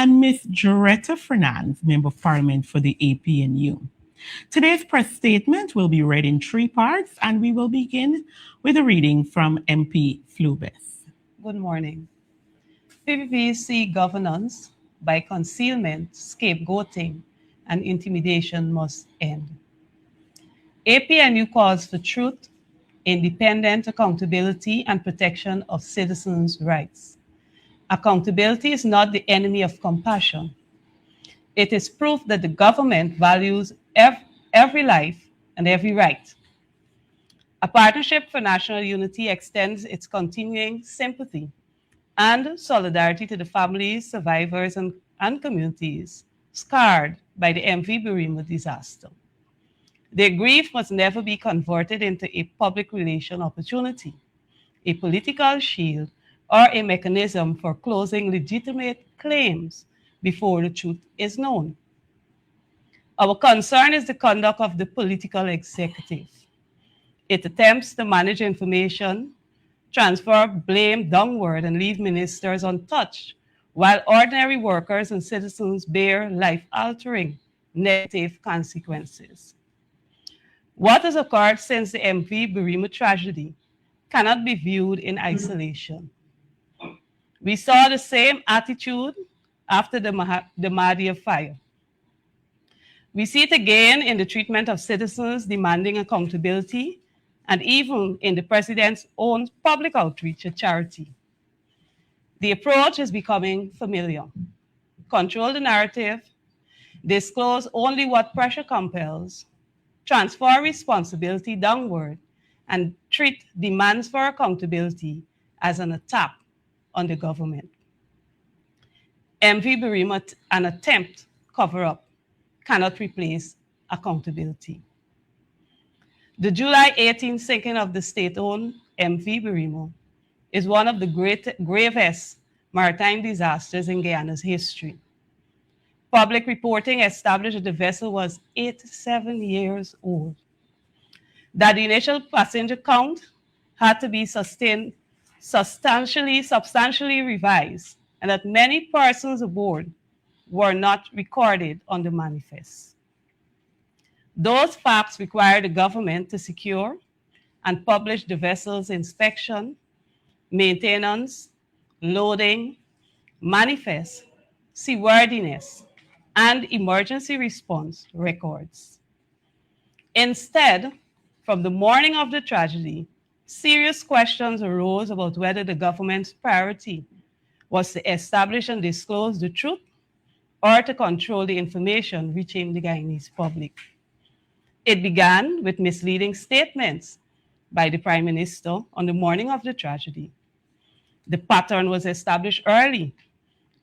and Ms. Joretta Fernandes, Member of Parliament for the APNU. Today's press statement will be read in three parts, and we will begin with a reading from MP Flubes. Good morning. PPPC governance by concealment, scapegoating, and intimidation must end. APNU calls for truth, independent accountability, and protection of citizens' rights. Accountability is not the enemy of compassion. It is proof that the government values every life and every right. A partnership for national unity extends its continuing sympathy and solidarity to the families, survivors, and communities scarred by the MV Barima disaster. Their grief must never be converted into a public relation opportunity, a political shield, or a mechanism for closing legitimate claims before the truth is known. Our concern is the conduct of the political executive. It attempts to manage information, transfer blame downward, and leave ministers untouched, while ordinary workers and citizens bear life-altering negative consequences. What has occurred since the MV Barima tragedy cannot be viewed in isolation. We saw the same attitude after the Mahdia fire. We see it again in the treatment of citizens demanding accountability, and even in the president's own public outreach at charity. The approach is becoming familiar. Control the narrative, disclose only what pressure compels, transfer responsibility downward, and treat demands for accountability as an attack on the government. MV Barima, an attempt cover-up, cannot replace accountability. The July 18 sinking of the state-owned MV Barima is one of the gravest maritime disasters in Guyana's history. Public reporting established that the vessel was 87 years old, that the initial passenger count had to be substantially revised, and that many persons aboard were not recorded on the manifest. Those facts require the government to secure and publish the vessel's inspection, maintenance, loading, manifest, seaworthiness, and emergency response records. Instead, from the morning of the tragedy, serious questions arose about whether the government's priority was to establish and disclose the truth or to control the information reaching the Guyanese public. It began with misleading statements by the Prime Minister on the morning of the tragedy. The pattern was established early.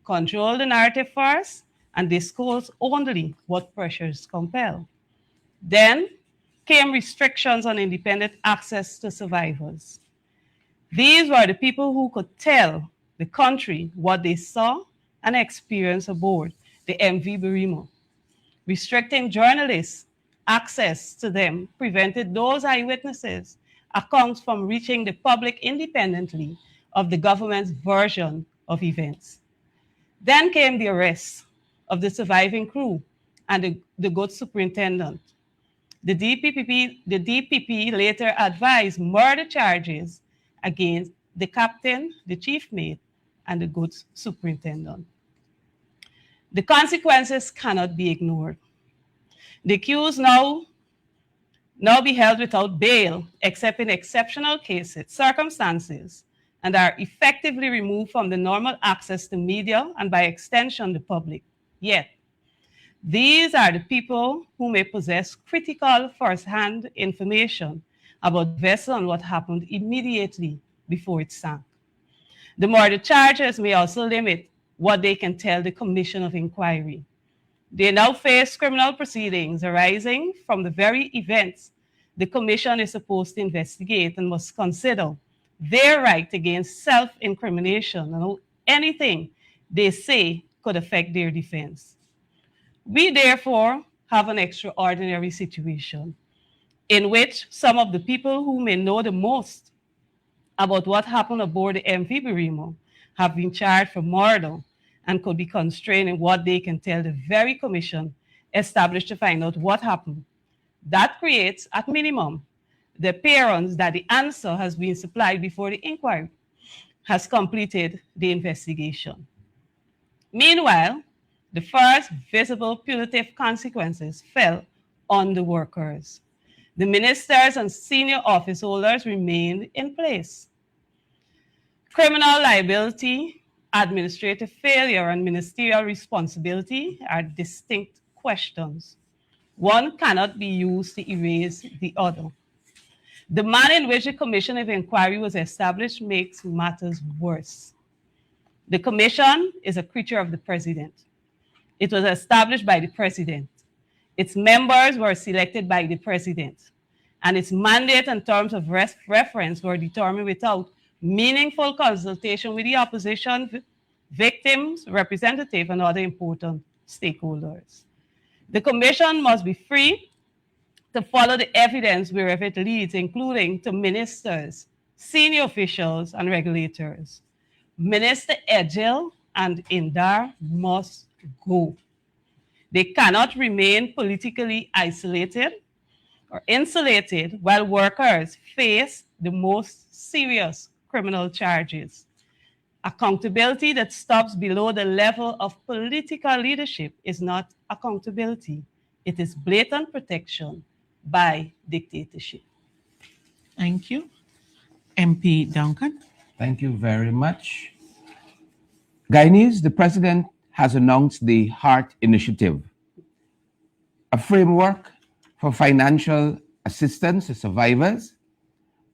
Control the narrative first and disclose only what pressures compel. Then came restrictions on independent access to survivors. These were the people who could tell the country what they saw and experienced aboard the MV Barima. Restricting journalists' access to them prevented those eyewitnesses' accounts from reaching the public independently of the government's version of events. Then came the arrest of the surviving crew and the good superintendent. The DPP later advised murder charges against the captain, the chief mate, and the goods superintendent. The consequences cannot be ignored. The accused now be held without bail, except in exceptional circumstances, and are effectively removed from the normal access to media and by extension the public. Yet, these are the people who may possess critical first-hand information about the vessel and what happened immediately before it sank. The murder charges may also limit what they can tell the Commission of Inquiry. They now face criminal proceedings arising from the very events the Commission is supposed to investigate and must consider their right against self-incrimination and anything they say could affect their defense. We therefore have an extraordinary situation in which some of the people who may know the most about what happened aboard the MV Barima have been charged for murder and could be constrained in what they can tell the very commission established to find out what happened. That creates, at minimum, the appearance that the answer has been supplied before the inquiry has completed the investigation. Meanwhile, the first visible punitive consequences fell on the workers. The ministers and senior office holders remained in place. Criminal liability, administrative failure, and ministerial responsibility are distinct questions. One cannot be used to erase the other. The manner in which the Commission of Inquiry was established makes matters worse. The Commission is a creature of the President. It was established by the President. Its members were selected by the President, and its mandate and terms of reference were determined without meaningful consultation with the opposition, victims, representatives, and other important stakeholders. The Commission must be free to follow the evidence wherever it leads, including to ministers, senior officials, and regulators. Minister Edgel and Indar must go. They cannot remain politically isolated or insulated while workers face the most serious criminal charges. Accountability that stops below the level of political leadership is not accountability. It is blatant protection by dictatorship. Thank you. MP Duncan. Thank you very much. Guyanese, the president has announced the HEART Initiative, a framework for financial assistance to survivors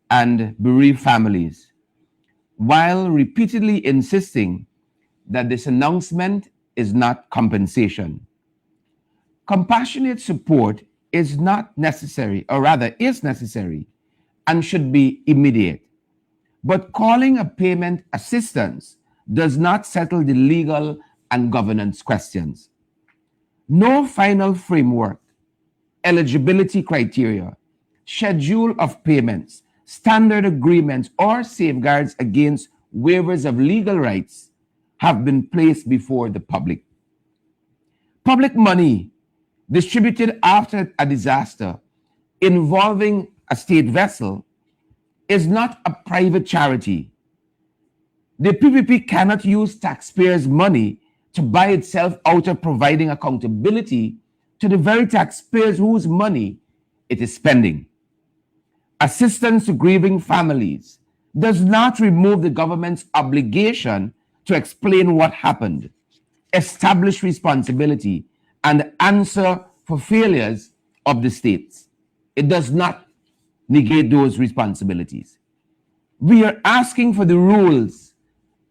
and bereaved families, while repeatedly insisting that this announcement is not compensation. Compassionate support is not necessary, or rather is necessary, and should be immediate. But calling a payment assistance does not settle the legal and governance questions. No final framework, eligibility criteria, schedule of payments, standard agreements, or safeguards against waivers of legal rights have been placed before the public. Public money distributed after a disaster involving a state vessel is not a private charity. The PPP cannot use taxpayers' money to buy itself out of providing accountability to the very taxpayers whose money it is spending. Assistance to grieving families does not remove the government's obligation to explain what happened, establish responsibility, and answer for failures of the states. It does not negate those responsibilities. We are asking for the rules,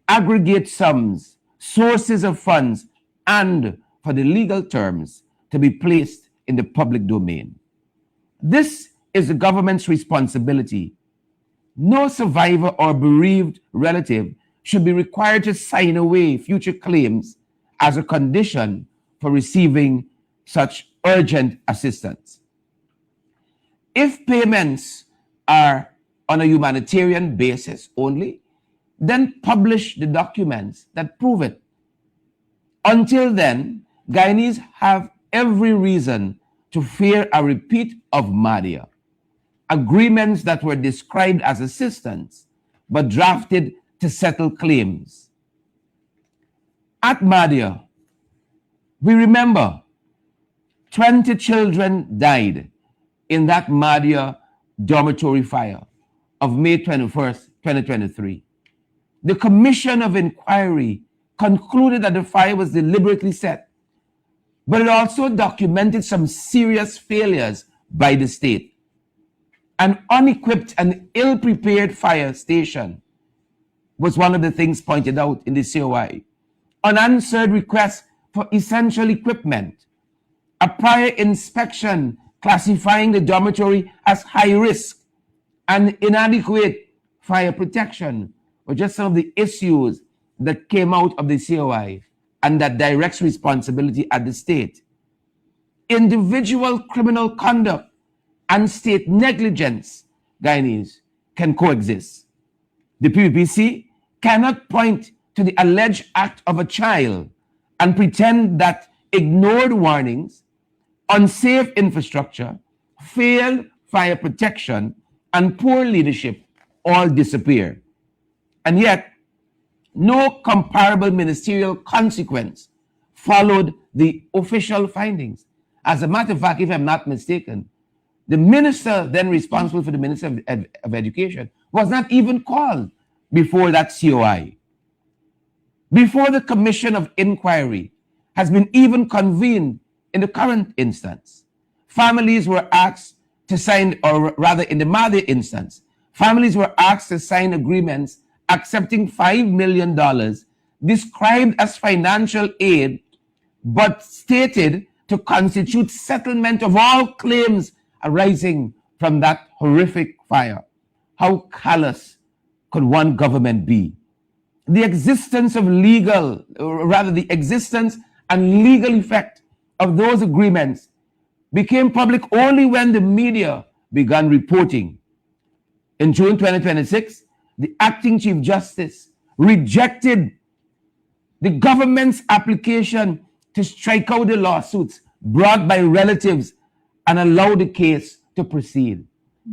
aggregate sums, sources of funds, and for the legal terms to be placed in the public domain. This is the government's responsibility. No survivor or bereaved relative should be required to sign away future claims as a condition for receiving such urgent assistance. If payments are on a humanitarian basis only, then publish the documents that prove it. Until then, Guyanese have every reason to fear a repeat of Madia, agreements that were described as assistance but drafted to settle claims. At Madia, we remember 20 children died in that Madia dormitory fire of May 21st, 2023. The Commission of Inquiry concluded that the fire was deliberately set, but it also documented some serious failures by the state. An unequipped and ill-prepared fire station was one of the things pointed out in the COI. Unanswered requests for essential equipment, a prior inspection classifying the dormitory as high risk, and inadequate fire protection were just some of the issues that came out of the COI and that directs responsibility at the state. Individual criminal conduct and state negligence, Guyanese, can coexist. The PPPC cannot point to the alleged act of a child and pretend that ignored warnings, unsafe infrastructure, failed fire protection, and poor leadership all disappear. And yet, no comparable ministerial consequence followed the official findings. As a matter of fact, if I'm not mistaken, the minister then responsible for the Minister of Education was not even called before that COI. Before the commission of inquiry has been even convened in the current instance, families were asked to sign, or rather in the Mother instance, families were asked to sign agreements accepting $5 million described as financial aid, but stated to constitute settlement of all claims arising from that horrific fire. How callous could one government be? The existence of legal, or rather the existence and legal effect of those agreements became public only when the media began reporting. In June 2026, the acting Chief Justice rejected the government's application to strike out the lawsuits brought by relatives and allow the case to proceed.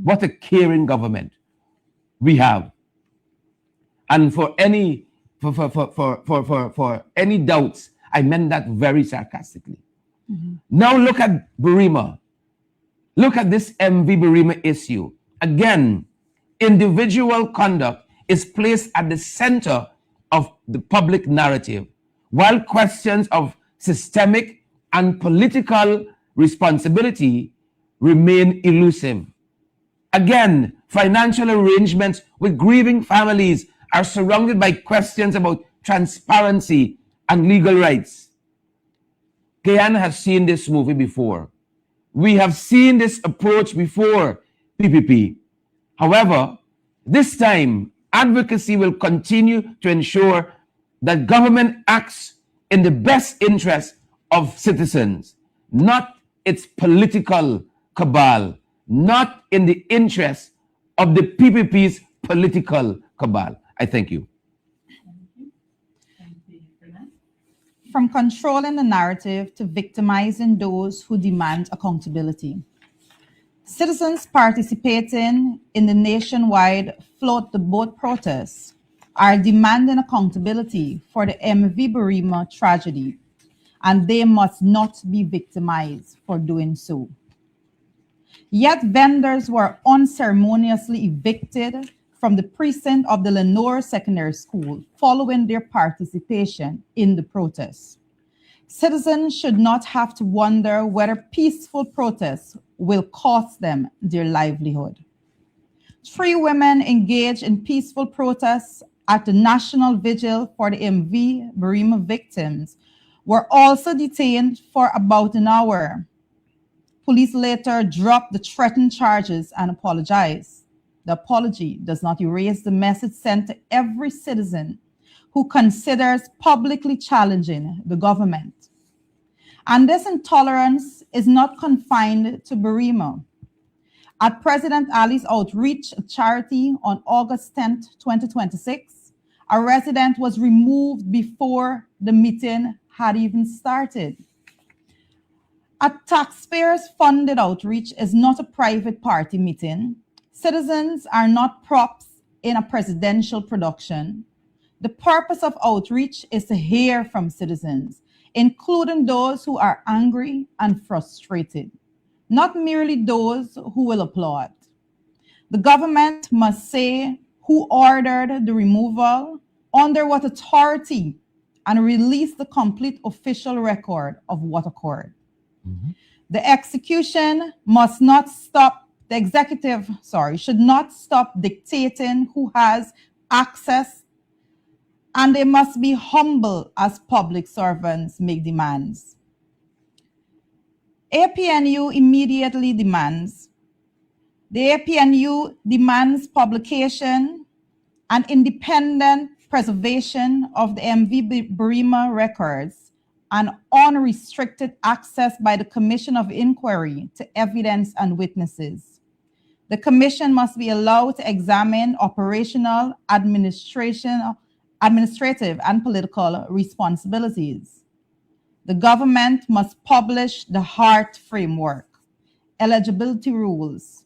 What a caring government we have. And for any any doubts, I meant that very sarcastically. Now look at Barima. Look at this MV Barima issue. Again, individual conduct is placed at the center of the public narrative, while questions of systemic and political responsibility remain elusive. Again, financial arrangements with grieving families are surrounded by questions about transparency and legal rights. Guyana has seen this movie before. We have seen this approach before PPP. However, this time, advocacy will continue to ensure that government acts in the best interest of citizens, not its political cabal, not in the interest of the PPP's political cabal. I thank you. From controlling the narrative to victimizing those who demand accountability. Citizens participating in the nationwide Float the Boat protests are demanding accountability for the MV Barima tragedy, and they must not be victimized for doing so. Yet vendors were unceremoniously evicted from the precinct of the Lenore Secondary School following their participation in the protests. Citizens should not have to wonder whether peaceful protests will cost them their livelihood. 3 women engaged in peaceful protests at the National Vigil for the MV Barima victims were also detained for about an hour. Police later dropped the threatened charges and apologized. The apology does not erase the message sent to every citizen who considers publicly challenging the government. And this intolerance is not confined to Barima. At President Ali's outreach charity on August 10, 2026, a resident was removed before the meeting had even started. A taxpayers-funded outreach is not a private party meeting. Citizens are not props in a presidential production. The purpose of outreach is to hear from citizens, including those who are angry and frustrated, not merely those who will applaud. The government must say who ordered the removal, under what authority, and release the complete official record of what occurred. The execution must not stop. The executive, should not stop dictating who has access, and they must be humble as public servants make demands. APNU immediately demands. The APNU demands publication and independent preservation of the MV Barima records and unrestricted access by the Commission of Inquiry to evidence and witnesses. The Commission must be allowed to examine operational, administration, administrative and political responsibilities. The government must publish the HART framework, eligibility rules,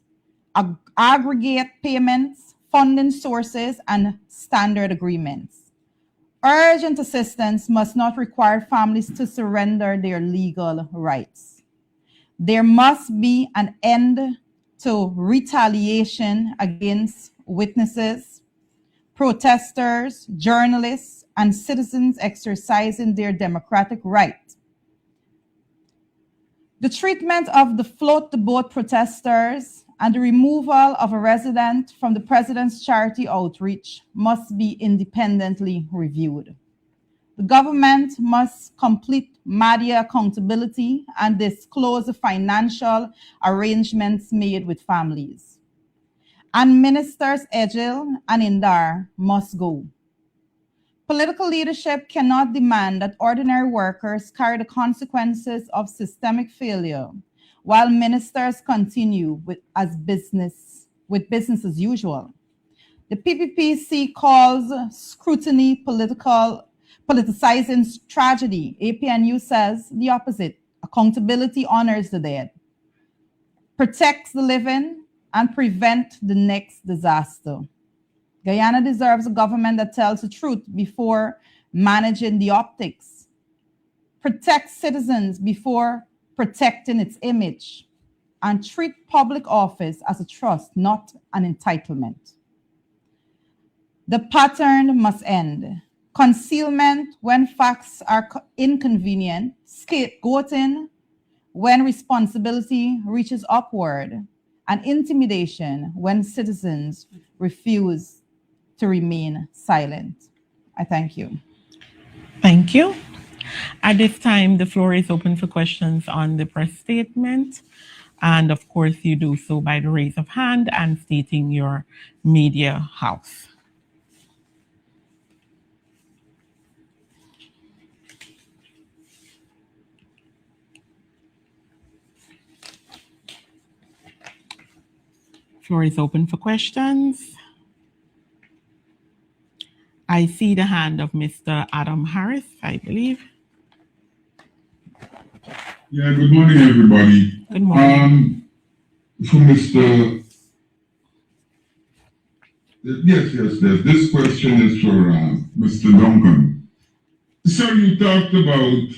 aggregate payments, funding sources, and standard agreements. Urgent assistance must not require families to surrender their legal rights. There must be an end to retaliation against witnesses, protesters, journalists, and citizens exercising their democratic right. The treatment of the float the boat protesters and the removal of a resident from the president's charity outreach must be independently reviewed. The government must complete media accountability and disclose the financial arrangements made with families. And Ministers Ejil and Indar must go. Political leadership cannot demand that ordinary workers carry the consequences of systemic failure while ministers continue with business as usual. The PPPC calls scrutiny politicizing tragedy. APNU says the opposite. Accountability honors the dead, protects the living, and prevents the next disaster. Guyana deserves a government that tells the truth before managing the optics, protects citizens before protecting its image, and treat public office as a trust, not an entitlement. The pattern must end. Concealment when facts are inconvenient, scapegoating when responsibility reaches upward, and intimidation when citizens refuse to remain silent. I thank you. Thank you. At this time, the floor is open for questions on the press statement. And of course, you do so by the raise of hand and stating your media house. Floor is open for questions. I see the hand of Mr. Adam Harris, I believe. Yeah, good morning, everybody. Good morning. For Mr. Yes. This question is for Mr. Duncan. Sir, you talked about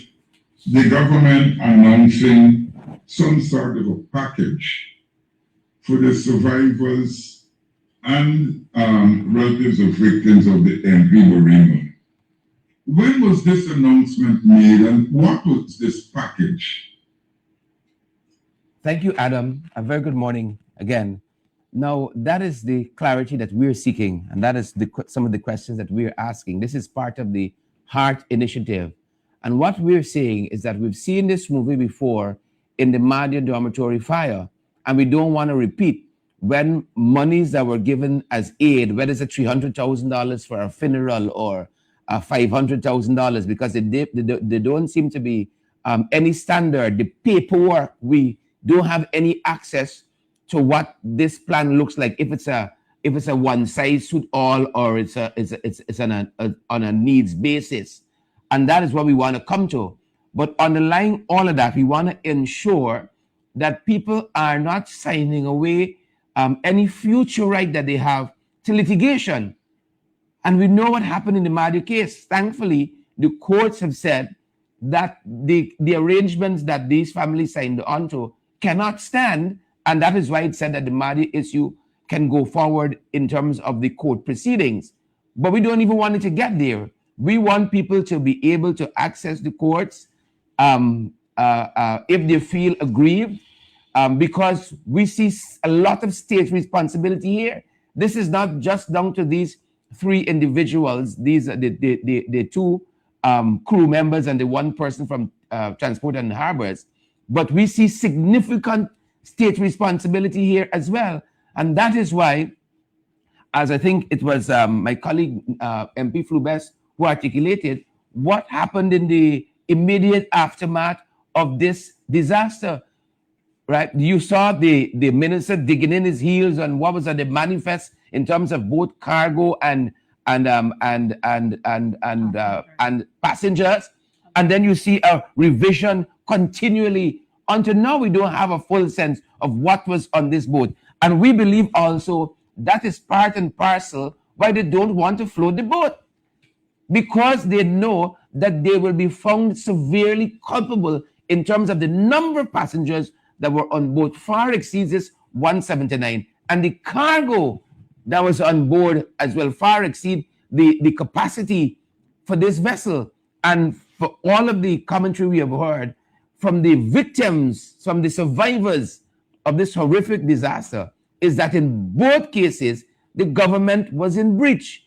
the government announcing some sort of a package for the survivors and relatives of victims of the MP Barima. When was this announcement made and what was this package? Thank you, Adam. A very good morning again. Now, that is the clarity that we're seeking, and that is some of the questions that we're asking. This is part of the HART initiative. And what we're saying is that we've seen this movie before in the Madia dormitory fire, and we don't want to repeat when monies that were given as aid, whether it's a $300,000 for a funeral or $500,000, because they don't seem to be any standard. The paperwork, we don't have any access to what this plan looks like. If it's a one size suit all, or it's on a needs basis, and that is what we want to come to. But underlying all of that, we want to ensure that people are not signing away any future right that they have to litigation. And we know what happened in the Madia case. Thankfully, the courts have said that the arrangements that these families signed onto cannot stand, and that is why it said that the Madia issue can go forward in terms of the court proceedings. But we don't even want it to get there. We want people to be able to access the courts if they feel aggrieved, because we see a lot of state responsibility here. This is not just down to these three individuals. These are the two crew members and the one person from Transport and Harbors. But we see significant state responsibility here as well. And that is why, as I think it was my colleague MP Flubes who articulated, what happened in the immediate aftermath of this disaster, right? You saw the minister digging in his heels on what was at the manifest in terms of both cargo and and passengers, and then you see a revision continually until now. We don't have a full sense of what was on this boat, and we believe also that is part and parcel why they don't want to float the boat, because they know that they will be found severely culpable in terms of the number of passengers that were on board far exceeds this 179, and the cargo that was on board as well far exceed the capacity for this vessel. And for all of the commentary we have heard from the victims, from the survivors of this horrific disaster, is that in both cases, the government was in breach.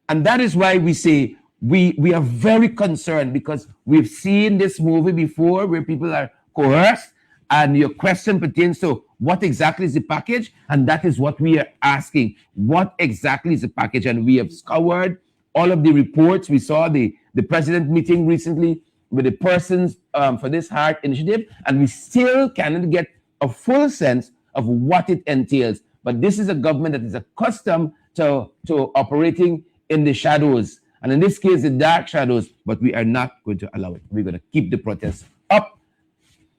And that is why we say we are very concerned, because we've seen this movie before where people are coerced, and your question pertains to what exactly is the package, and that is what we are asking. What exactly is the package? And we have scoured all of the reports. We saw the president meeting recently with the persons for this heart initiative, and we still cannot get a full sense of what it entails. But this is a government that is accustomed to operating in the shadows, and in this case, the dark shadows, but we are not going to allow it. We're going to keep the protests up.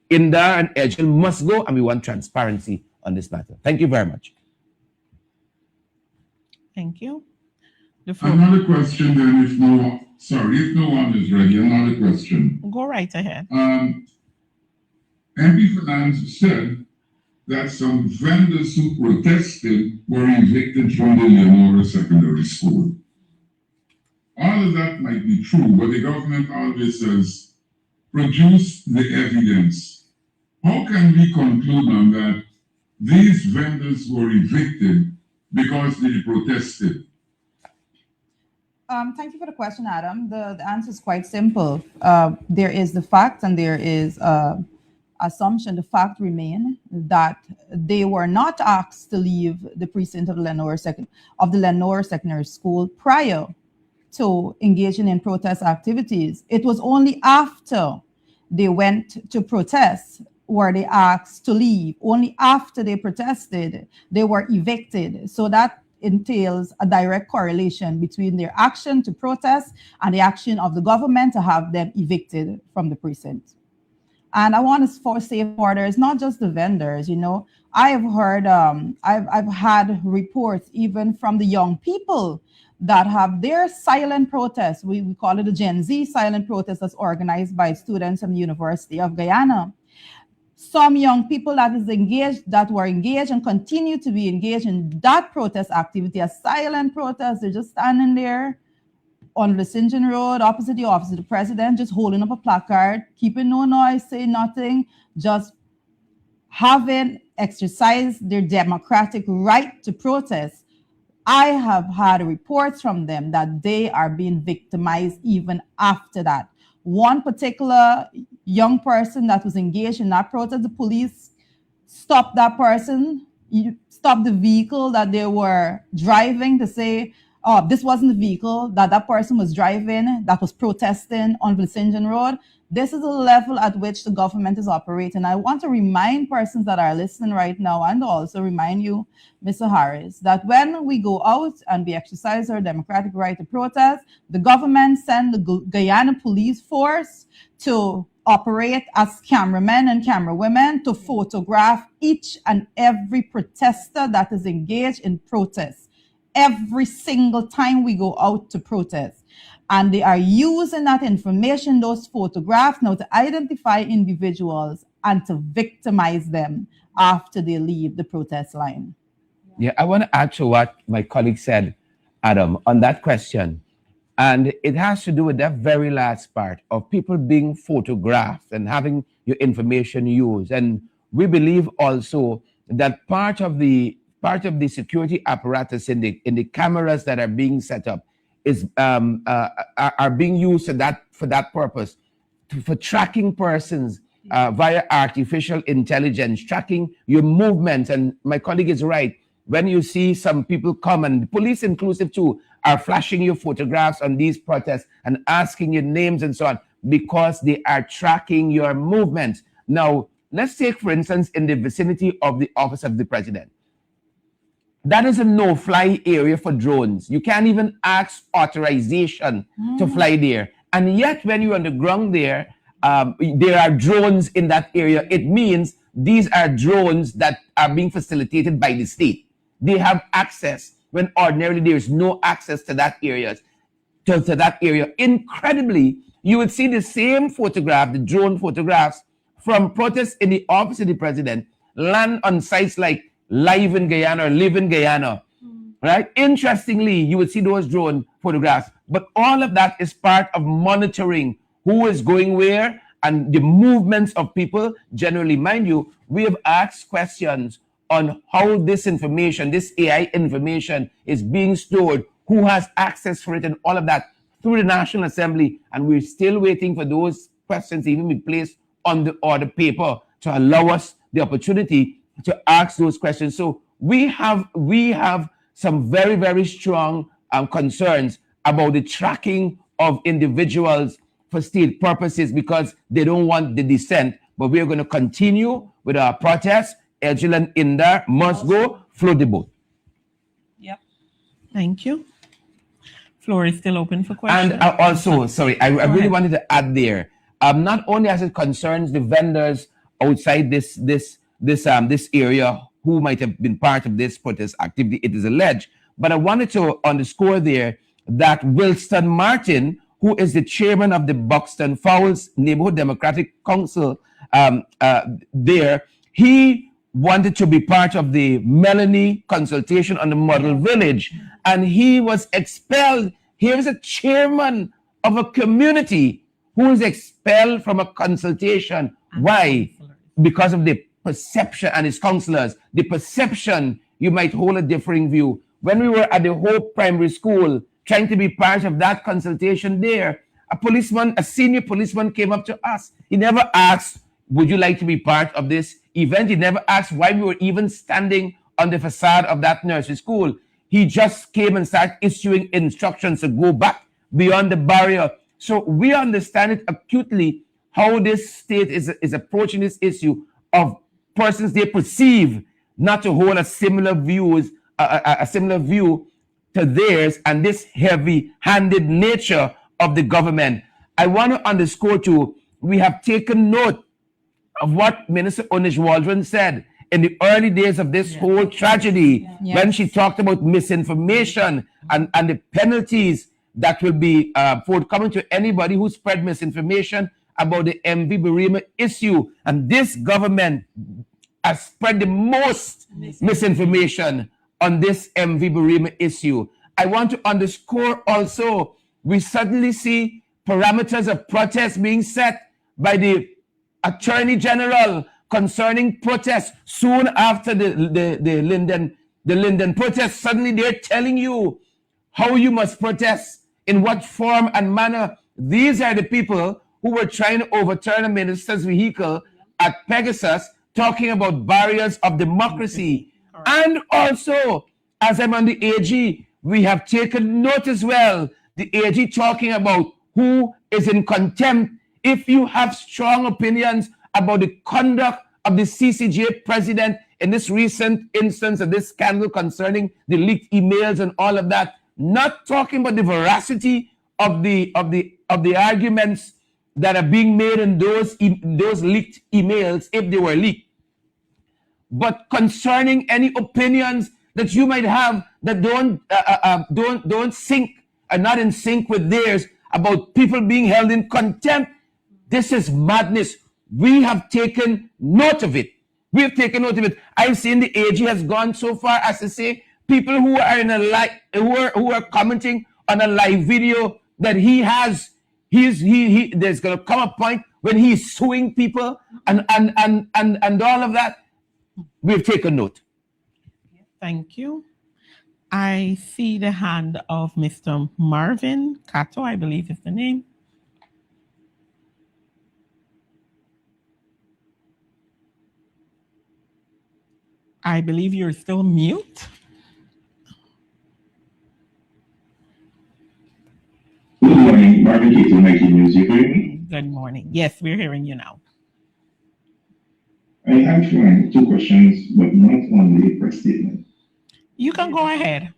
Indar and Edgel must go, and we want transparency on this matter. Thank you very much. Thank you. Another question then, if no one is ready, another question. Go right ahead. MP Finance said that some vendors who protested were evicted from the Leonora Secondary School. All of that might be true, but the government always says, produce the evidence. How can we conclude on that these vendors were evicted because they protested? Thank you for the question, Adam. The answer is quite simple. There is the fact, and there is assumption. The fact remain that they were not asked to leave the precinct of the Leonora Secondary School prior to engaging in protest activities. It was only after they went to protest were they asked to leave. Only after they protested, they were evicted. So that entails a direct correlation between their action to protest and the action of the government to have them evicted from the precinct. And I want to say for there's not just the vendors, I have heard, I've had reports even from the young people that have their silent protest. We call it a Gen Z silent protest that's organized by students from the University of Guyana. Some young people that were engaged and continue to be engaged in that protest activity, a silent protest. They're just standing there on the St. John Road, opposite the office of the president, just holding up a placard, keeping no noise, saying nothing, just having exercised their democratic right to protest. I have had reports from them that they are being victimized even after that. One particular young person that was engaged in that protest, the police stopped that person, stopped the vehicle that they were driving to say, oh, this wasn't the vehicle that person was driving that was protesting on Vincentian Road. This is the level at which the government is operating. I want to remind persons that are listening right now, and also remind you, Mr. Harris, that when we go out and we exercise our democratic right to protest, the government send the Guyana police force to operate as cameramen and camerawomen to photograph each and every protester that is engaged in protest every single time we go out to protest. And they are using that information, those photographs, now to identify individuals and to victimize them after they leave the protest line. Yeah, I want to add to what my colleague said, Adam, on that question. And it has to do with that very last part of people being photographed and having your information used. And we believe also that part of the security apparatus in the cameras that are being set up is are being used for that purpose, for tracking persons via artificial intelligence, tracking your movements. And my colleague is right. When you see some people come, and police inclusive too, are flashing your photographs on these protests and asking your names and so on, because they are tracking your movements. Now, let's take, for instance, in the vicinity of the office of the president. that is a no-fly area for drones. You can't even ask authorization to fly there. And yet, when you're on the ground there are drones in that area. It means these are drones that are being facilitated by the state. They have access when ordinarily there is no access to that area. To that area. Incredibly, you would see the same photograph, the drone photographs from protests in the office of the president, land on sites like Live in Guyana or Live in Guyana, right? Interestingly, you would see those drone photographs, but all of that is part of monitoring who is going where and the movements of people generally. Mind you, we have asked questions on how this information, this AI information is being stored, who has access for it and all of that through the National Assembly. And we're still waiting for those questions to even be placed on the order paper to allow us the opportunity to ask those questions. So we have some very, very strong concerns about the tracking of individuals for state purposes because they don't want the dissent. But we're going to continue with our protest. Ejil and Indar must go, float the boat. Yep. Thank you. Floor is still open for questions. And also, sorry, I really wanted to add there, not only as it concerns the vendors outside this area who might have been part of this protest activity, it is alleged, but I wanted to underscore there that Wilson Martin, who is the chairman of the Buxton Falls Neighborhood Democratic Council there, he wanted to be part of the Melanie consultation on the model village, and he was expelled. Here's a chairman of a community who is expelled from a consultation. Why? Because of the perception, and his counselors, the perception you might hold a differing view. When we were at the Hope Primary School trying to be part of that consultation there, a senior policeman came up to us. He never asked, would you like to be part of this event? He never asked why we were even standing on the facade of that nursery school. He just came and started issuing instructions to go back beyond the barrier. So we understand it acutely how this state is approaching this issue of persons they perceive not to hold a similar view to theirs, and this heavy-handed nature of the government. I want to underscore too, we have taken note of what Minister Onish Waldron said in the early days of this whole tragedy, when she talked about misinformation and the penalties that will be forthcoming to anybody who spread misinformation about the MV Barima issue. And this government has spread the most misinformation on this MV Barima issue. I want to underscore also, we suddenly see parameters of protest being set by the Attorney General concerning protests soon after the Linden protest. Suddenly they're telling you how you must protest, in what form and manner. These are the people who were trying to overturn a minister's vehicle at Pegasus, talking about barriers of democracy. And also, as I'm on the AG, we have taken note as well, the AG talking about who is in contempt. If you have strong opinions about the conduct of the CCJ president in this recent instance of this scandal concerning the leaked emails and all of that, not talking about the veracity of the arguments that are being made in those leaked emails, if they were leaked, but concerning any opinions that you might have that don't sync, are not in sync with theirs, about people being held in contempt. This is madness. We have taken note of it. We have taken note of it. I've seen the AG has gone so far as to say people who are in a live, who are commenting on a live video that there's going to come a point when he's suing people and all of that. We've taken note. Thank you. I see the hand of Mr. Marvin Cato, I believe is the name. I believe you're still mute. Good morning, Marvin Cato, Nike News. You hear me? Good morning. Yes, we're hearing you now. I have two questions, but not on the press statement. You can go ahead.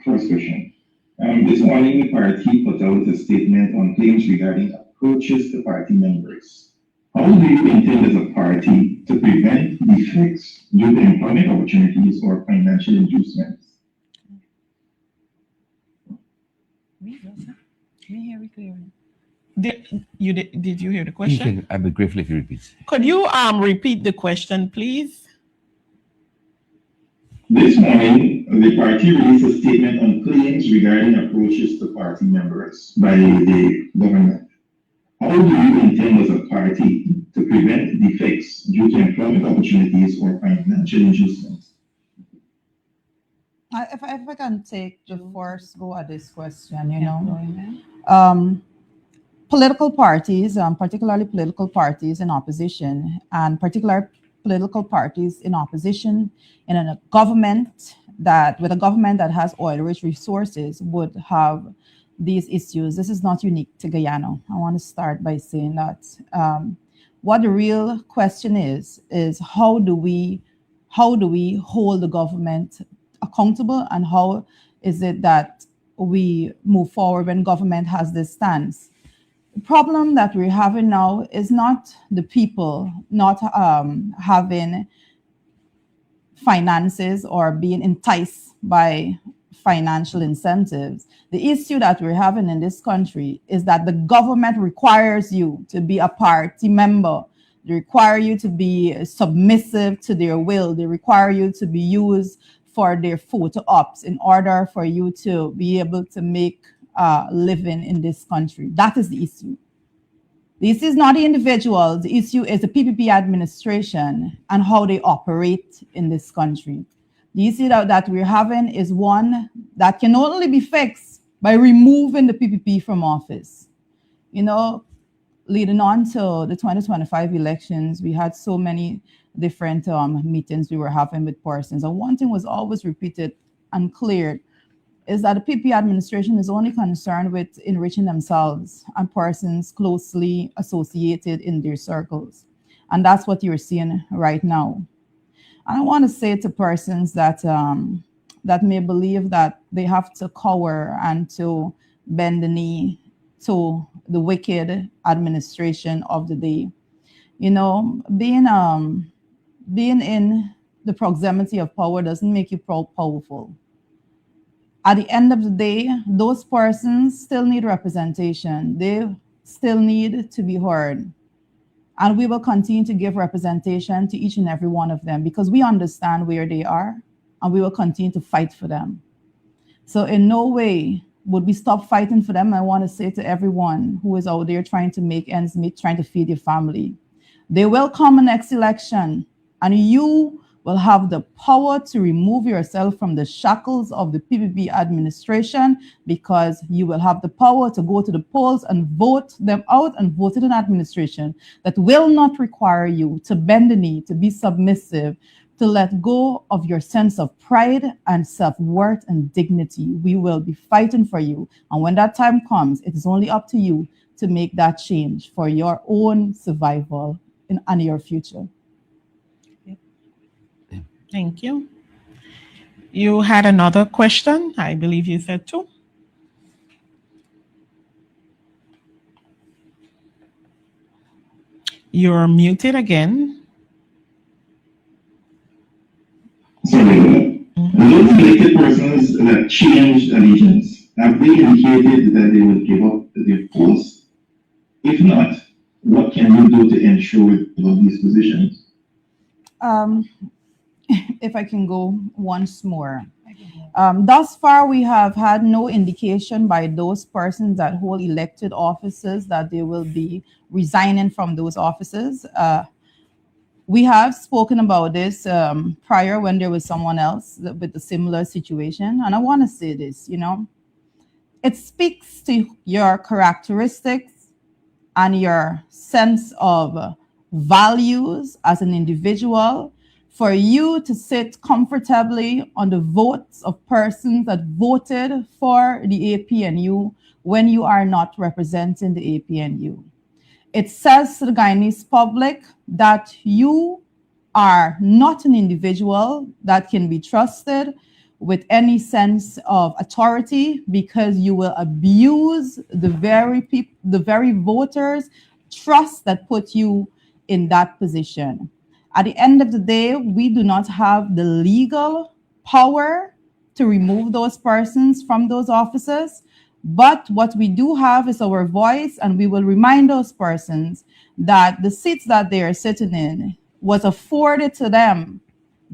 First question. This morning, the party put out a statement on claims regarding approaches to party members. How do you intend as a party to prevent defects due to employment opportunities or financial inducements? Did you hear the You question? can, I'd be grateful if you repeat. Could you repeat the question, please? This morning, the party released a statement on claims regarding approaches to party members by the government. How do you intend as a party to prevent defects due to employment opportunities or financial inducements? If I can take the first go at this question, you know, political parties, particularly political parties in opposition, and particular political parties in opposition in a government that, with a government that has oil-rich resources, would have these issues. This is not unique to Guyana. I want to start by saying that what the real question is how do we hold the government accountable, and how is it that we move forward when government has this stance? The problem that we're having now is not the people not having finances or being enticed by financial incentives. The issue that we're having in this country is that the government requires you to be a party member. They require you to be submissive to their will. They require you to be used for their photo ops in order for you to be able to make living in this country. That is the issue. This is not the individuals. The issue is the PPP administration and how they operate in this country. The issue that we're having is one that can only be fixed by removing the PPP from office. You know, leading on to the 2025 elections, we had so many different meetings we were having with persons. And one thing was always repeated and clear is that the PP administration is only concerned with enriching themselves and persons closely associated in their circles. And that's what you're seeing right now. And I want to say to persons that that may believe that they have to cower and to bend the knee to the wicked administration of the day. You know, being in the proximity of power doesn't make you powerful. At the end of the day, those persons still need representation. They still need to be heard. And we will continue to give representation to each and every one of them because we understand where they are, and we will continue to fight for them. So in no way would we stop fighting for them. I want to say to everyone who is out there trying to make ends meet, trying to feed your family, there will come a next election, and you will have the power to remove yourself from the shackles of the PPP administration, because you will have the power to go to the polls and vote them out and vote in an administration that will not require you to bend the knee, to be submissive, to let go of your sense of pride and self-worth and dignity. We will be fighting for you. And when that time comes, it is only up to you to make that change for your own survival and your future. Thank you. You had another question. I believe you said two. You're muted again. Sorry, those elected persons that changed allegiance, have they indicated that they will give up their posts? If not, what can you do to ensure these positions? If I can go once more. Thus far, we have had no indication by those persons that hold elected offices that they will be resigning from those offices. We have spoken about this prior when there was someone else with a similar situation. And I want to say this, you know, it speaks to your characteristics and your sense of values as an individual for you to sit comfortably on the votes of persons that voted for the APNU when you are not representing the APNU. It says to the Guyanese public that you are not an individual that can be trusted with any sense of authority, because you will abuse the very voters' trust that put you in that position. At the end of the day, we do not have the legal power to remove those persons from those offices. But what we do have is our voice, and we will remind those persons that the seats that they are sitting in was afforded to them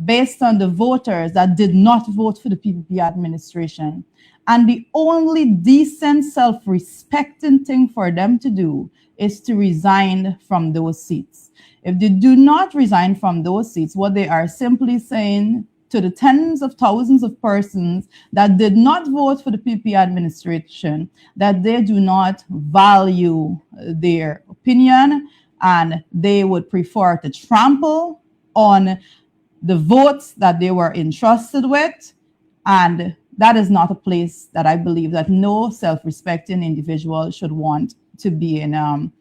based on the voters that did not vote for the PPP administration. And the only decent, self-respecting thing for them to do is to resign from those seats. If they do not resign from those seats, what they are simply saying to the tens of thousands of persons that did not vote for the PP administration, that they do not value their opinion and they would prefer to trample on the votes that they were entrusted with. And that is not a place that I believe that no self-respecting individual should want to be in.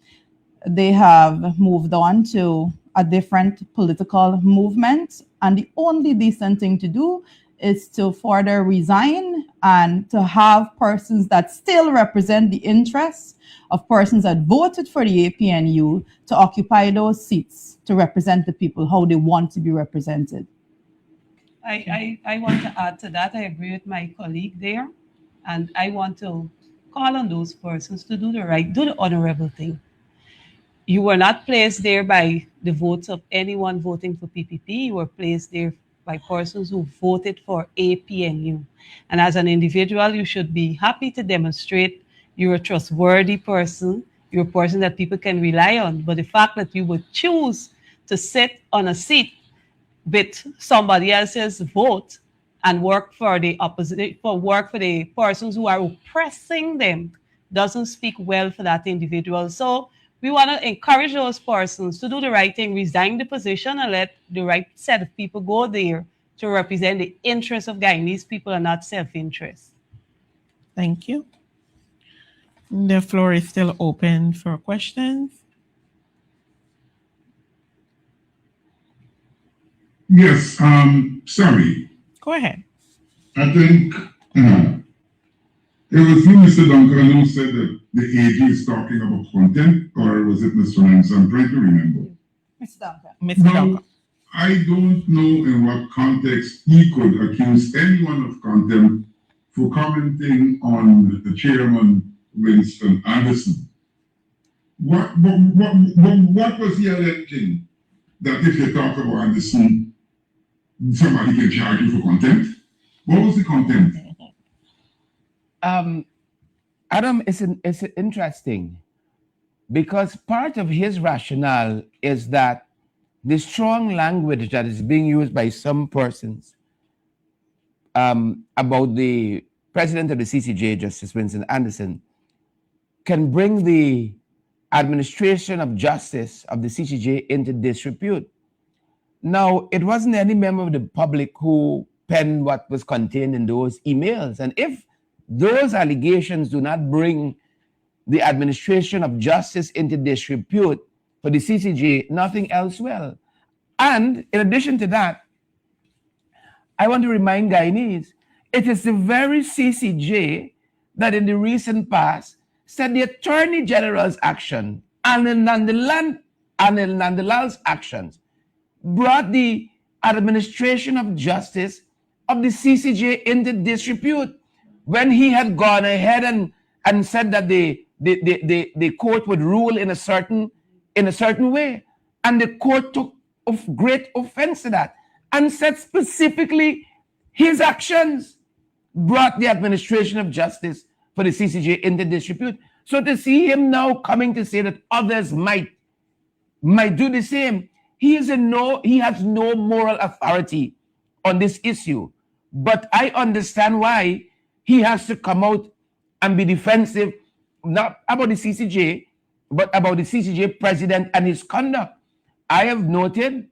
They have moved on to a different political movement, and the only decent thing to do is to further resign and to have persons that still represent the interests of persons that voted for the APNU to occupy those seats to represent the people how they want to be represented. I want to add to that. I agree with my colleague there, and I want to call on those persons to do the honorable thing. You were not placed there by the votes of anyone voting for PPP. You were placed there by persons who voted for APNU. And as an individual, you should be happy to demonstrate you're a trustworthy person, you're a person that people can rely on. But the fact that you would choose to sit on a seat with somebody else's vote and work for the opposite, work for the persons who are oppressing them, doesn't speak well for that individual. So we want to encourage those persons to do the right thing, resign the position, and let the right set of people go there to represent the interests of Guyanese people and not self-interest. Thank you. The floor is still open for questions. Yes, sorry. Go ahead. I think it was you, Mr. Duncan, who said that the AG is talking about contempt, or was it Mr. Nance? I'm trying to remember. Mr. Duncan. Mr. Now, Duncan. I don't know in what context he could accuse anyone of contempt for commenting on the chairman, Winston Anderson. What was he alleging? That if you talk about Anderson, somebody can charge you for contempt? What was the contempt? Adam, it's interesting because part of his rationale is that the strong language that is being used by some persons about the president of the CCJ, Justice Winston Anderson, can bring the administration of justice of the CCJ into disrepute. Now, it wasn't any member of the public who penned what was contained in those emails. And if those allegations do not bring the administration of justice into disrepute for the CCJ, nothing else will. And in addition to that, I want to remind Guyanese, it is the very CCJ that in the recent past said the Attorney General's action and Nandalal's actions brought the administration of justice of the CCJ into disrepute when he had gone ahead and said that the court would rule in a certain way. And the court took great offense to that and said specifically his actions brought the administration of justice for the CCJ into disrepute. So to see him now coming to say that others might do the same, he has no moral authority on this issue. But I understand why he has to come out and be defensive, not about the CCJ, but about the CCJ president and his conduct. I have noted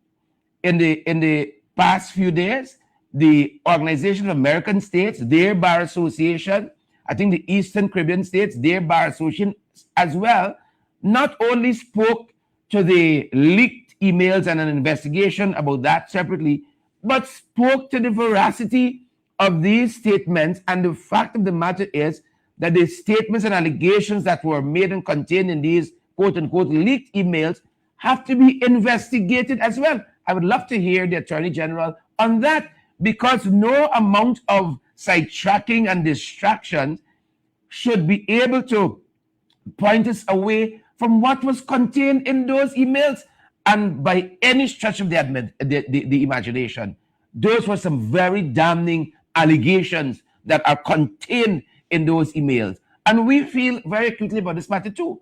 in the past few days, the Organization of American States, their bar association, I think the Eastern Caribbean states, their bar association as well, not only spoke to the leaked emails and an investigation about that separately, but spoke to the veracity of these statements. And the fact of the matter is that the statements and allegations that were made and contained in these quote-unquote leaked emails have to be investigated as well. I would love to hear the Attorney General on that, because no amount of sidetracking and distraction should be able to point us away from what was contained in those emails. And by any stretch of the imagination, those were some very damning allegations that are contained in those emails. And we feel very acutely about this matter too.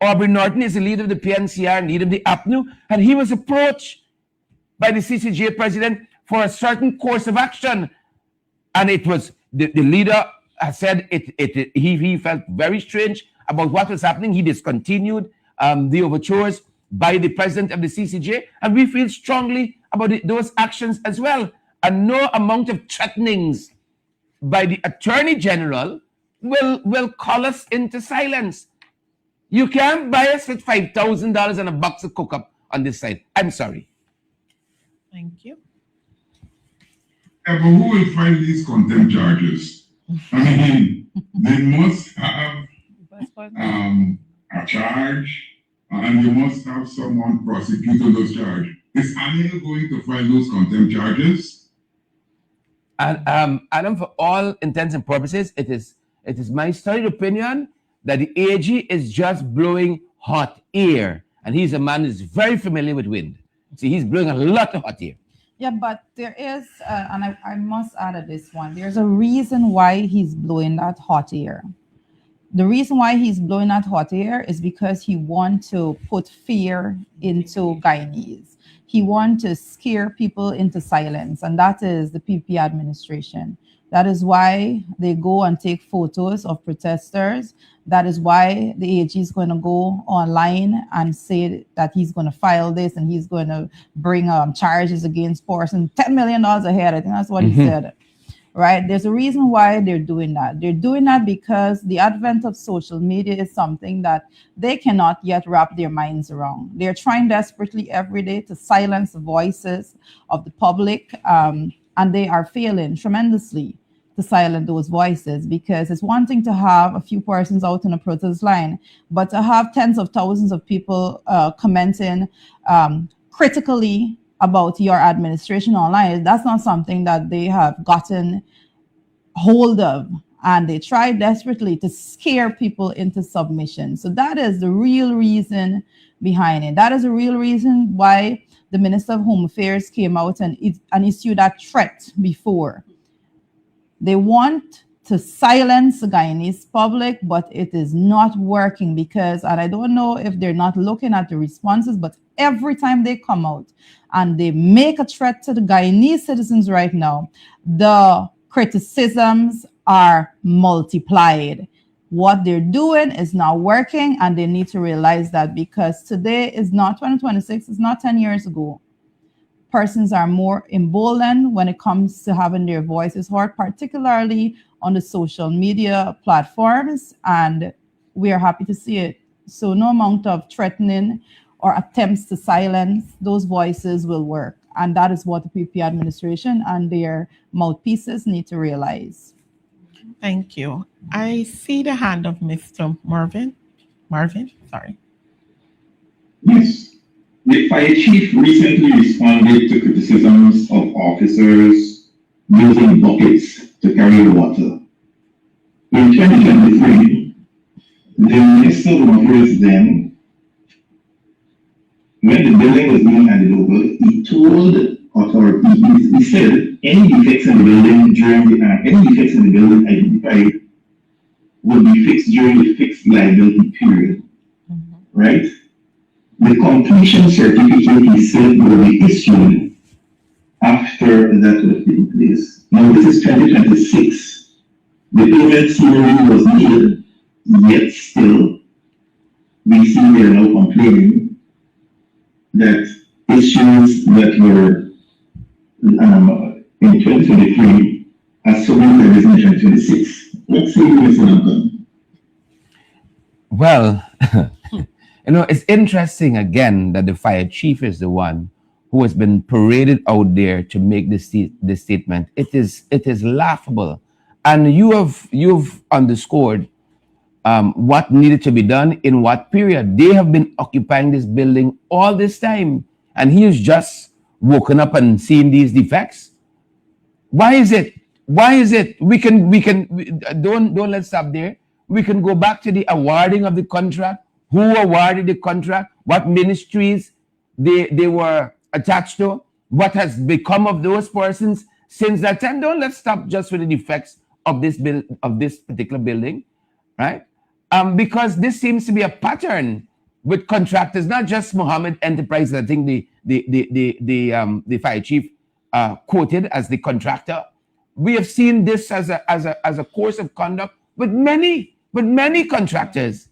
Aubrey Norton is the leader of the PNCR and leader of the APNU, and he was approached by the CCJ president for a certain course of action. And it was, the leader has said he felt very strange about what was happening. He discontinued the overtures by the president of the CCJ, and we feel strongly about those actions as well. And no amount of threatenings by the Attorney General will call us into silence. You can't buy us with $5,000 and a box of cook-up on this side. I'm sorry. Thank you. Yeah, but who will file these contempt charges? I mean, they must have a charge, and you must have someone prosecuting those charges. Is Anil going to file those contempt charges? And Adam, for all intents and purposes, it is my studied opinion that the AG is just blowing hot air, and he's a man who's very familiar with wind. See, he's blowing a lot of hot air. Yeah, but there is, and I must add at this one, there's a reason why he's blowing that hot air. The reason why he's blowing that hot air is because he wants to put fear into Guyanese. He wants to scare people into silence, and that is the PP administration. That is why they go and take photos of protesters. That is why the AG is going to go online and say that he's going to file this and he's going to bring charges against Porson, $10 million ahead. I think that's what he said. Right? There's a reason why they're doing that. They're doing that because the advent of social media is something that they cannot yet wrap their minds around. They're trying desperately every day to silence the voices of the public, and they are failing tremendously to silence those voices, because it's one thing to have a few persons out in a protest line, but to have tens of thousands of people commenting critically about your administration online, that's not something that they have gotten hold of. And they try desperately to scare people into submission. So that is the real reason behind it. That is the real reason why the Minister of Home Affairs came out and issued that threat before. They want to silence the Guyanese public, but it is not working because, and I don't know if they're not looking at the responses, but every time they come out and they make a threat to the Guyanese citizens right now, the criticisms are multiplied. What they're doing is not working, and they need to realize that, because today is not 2026, it's not 10 years ago. Persons are more emboldened when it comes to having their voices heard, particularly on the social media platforms, and we are happy to see it. So no amount of threatening or attempts to silence those voices will work. And that is what the PP administration and their mouthpieces need to realize. Thank you. I see the hand of Mr. Marvin, sorry. Yes. The fire chief recently responded to criticisms of officers using buckets to carry water. In 2023, the Minister of Affairs then, when the building was being handed over, he told authorities, he said any defects in the building identified will be fixed during the fixed liability period, right? The completion certificate, he said, will be issued after that would have taken place. Now, this is 2026. The payment seemingly was needed, yet still, we see they are now complaining that issues that were in 2023 are submitted in 2026. Let's see, Mr. Duncan. Well, You know, it's interesting again that the fire chief is the one who has been paraded out there to make this statement. It is laughable, and you've underscored what needed to be done in what period. They have been occupying this building all this time, and he has just woken up and seen these defects. Why is it? Why is it? Don't let's stop there. We can go back to the awarding of the contract. Who awarded the contract? What ministries they were attached to? What has become of those persons since that time? Don't let's stop just with the defects of this particular building, right? Because this seems to be a pattern with contractors, not just Mohammed Enterprises. I think the fire chief quoted as the contractor. We have seen this as a course of conduct with many contractors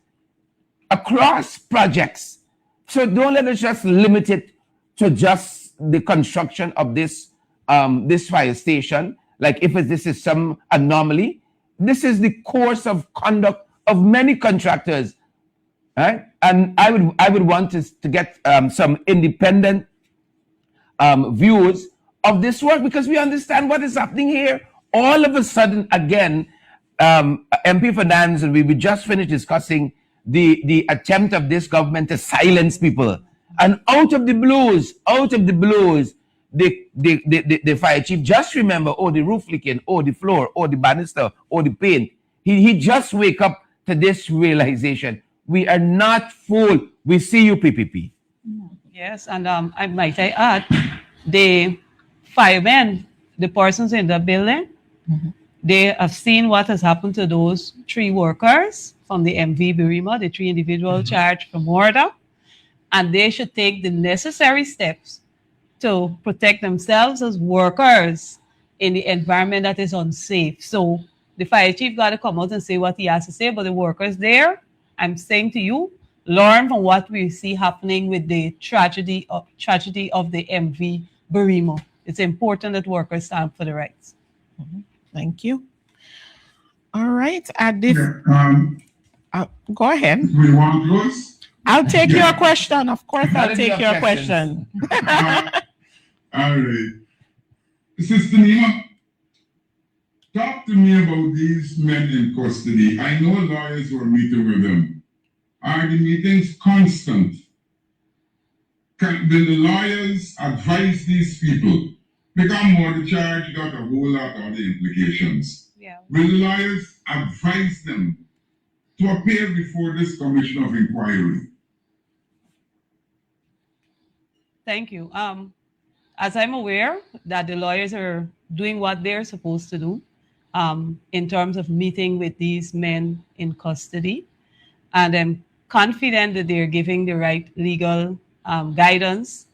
across projects. So don't let us just limit it to just the construction of this fire station. Like if this is some anomaly, this is the course of conduct of many contractors, right? And I would want to get some independent views of this work, because we understand what is happening here. All of a sudden, again, MP Finance, and we just finished discussing the attempt of this government to silence people, and out of the blues, the fire chief just remember, oh, the roof leaking, oh, the floor, oh, the banister, oh, the paint. He just wake up to this realization: we are not fooled. We see you, PPP. Yes, and I might add, the firemen, the persons in the building, they have seen what has happened to those 3 workers from the MV Barima, the 3 individuals charged for murder, and they should take the necessary steps to protect themselves as workers in the environment that is unsafe. So the fire chief got to come out and say what he has to say, but the workers there, I'm saying to you, learn from what we see happening with the tragedy of the MV Barima. It's important that workers stand for the rights. Thank you. All right. At this, go ahead. We want close? I'll take your question. Of course, I'll take your question. All right. Sister Nima, talk to me about these men in custody. I know lawyers were meeting with them. Are the meetings constant? Will the lawyers advise these people? Because more the charge got a whole lot of the implications. Yeah. Will the lawyers advise them to appear before this commission of inquiry? Thank you. As I'm aware that the lawyers are doing what they're supposed to do in terms of meeting with these men in custody, and I'm confident that they're giving the right legal guidance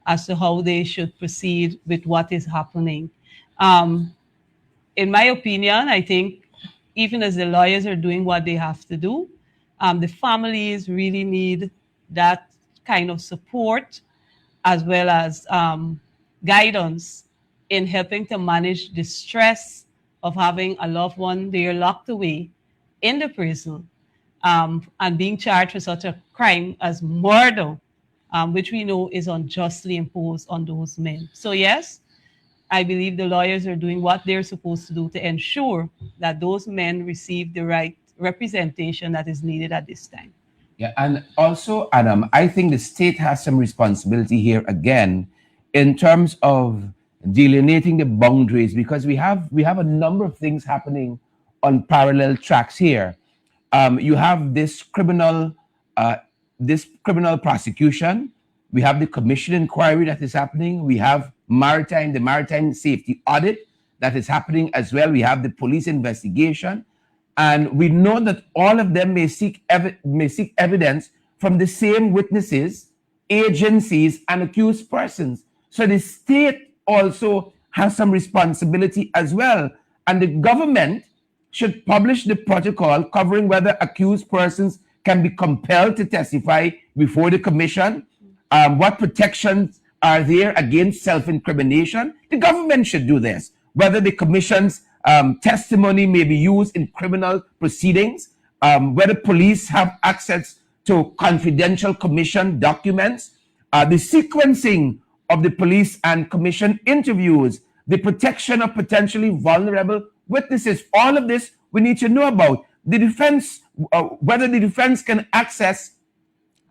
as to how they should proceed with what is happening. In my opinion, I think even as the lawyers are doing what they have to do, the families really need that kind of support, as well as guidance in helping to manage the stress of having a loved one they are locked away in the prison and being charged for such a crime as murder, which we know is unjustly imposed on those men. So yes, I believe the lawyers are doing what they're supposed to do to ensure that those men receive the right representation that is needed at this time. Yeah, and also, Adam, I think the state has some responsibility here again in terms of delineating the boundaries, because we have a number of things happening on parallel tracks here. You have this criminal prosecution. We have the commission inquiry that is happening. We have the maritime safety audit that is happening as well. We have the police investigation. And we know that all of them may seek evidence from the same witnesses, agencies, and accused persons. So the state also has some responsibility as well. And the government should publish the protocol covering whether accused persons can be compelled to testify before the commission, what protections are there against self-incrimination. The government should do this. Whether the commission's testimony may be used in criminal proceedings, whether police have access to confidential commission documents, the sequencing of the police and commission interviews, the protection of potentially vulnerable witnesses. All of this we need to know about. The defense, whether the defense can access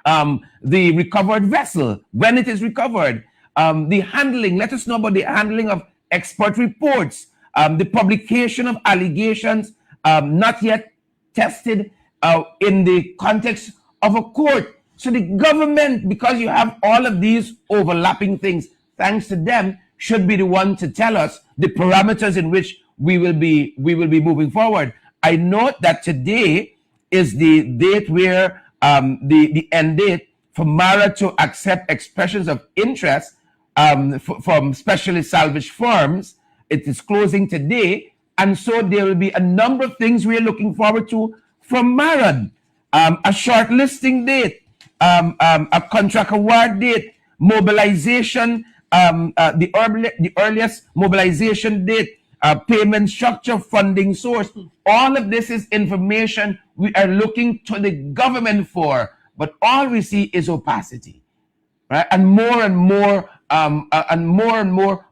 the recovered vessel when it is recovered, the handling, let us know about the handling of expert reports, the publication of allegations not yet tested in the context of a court. So the government, because you have all of these overlapping things, thanks to them, should be the one to tell us the parameters in which we will be moving forward. I note that today is the date where the end date for MARA to accept expressions of interest from specially salvaged firms. It is closing today, and so there will be a number of things we are looking forward to from MARA. A shortlisting date, a contract award date, mobilization, the earliest mobilization date, payment structure, funding source. All of this is information we are looking to the government for, but all we see is opacity, right? And more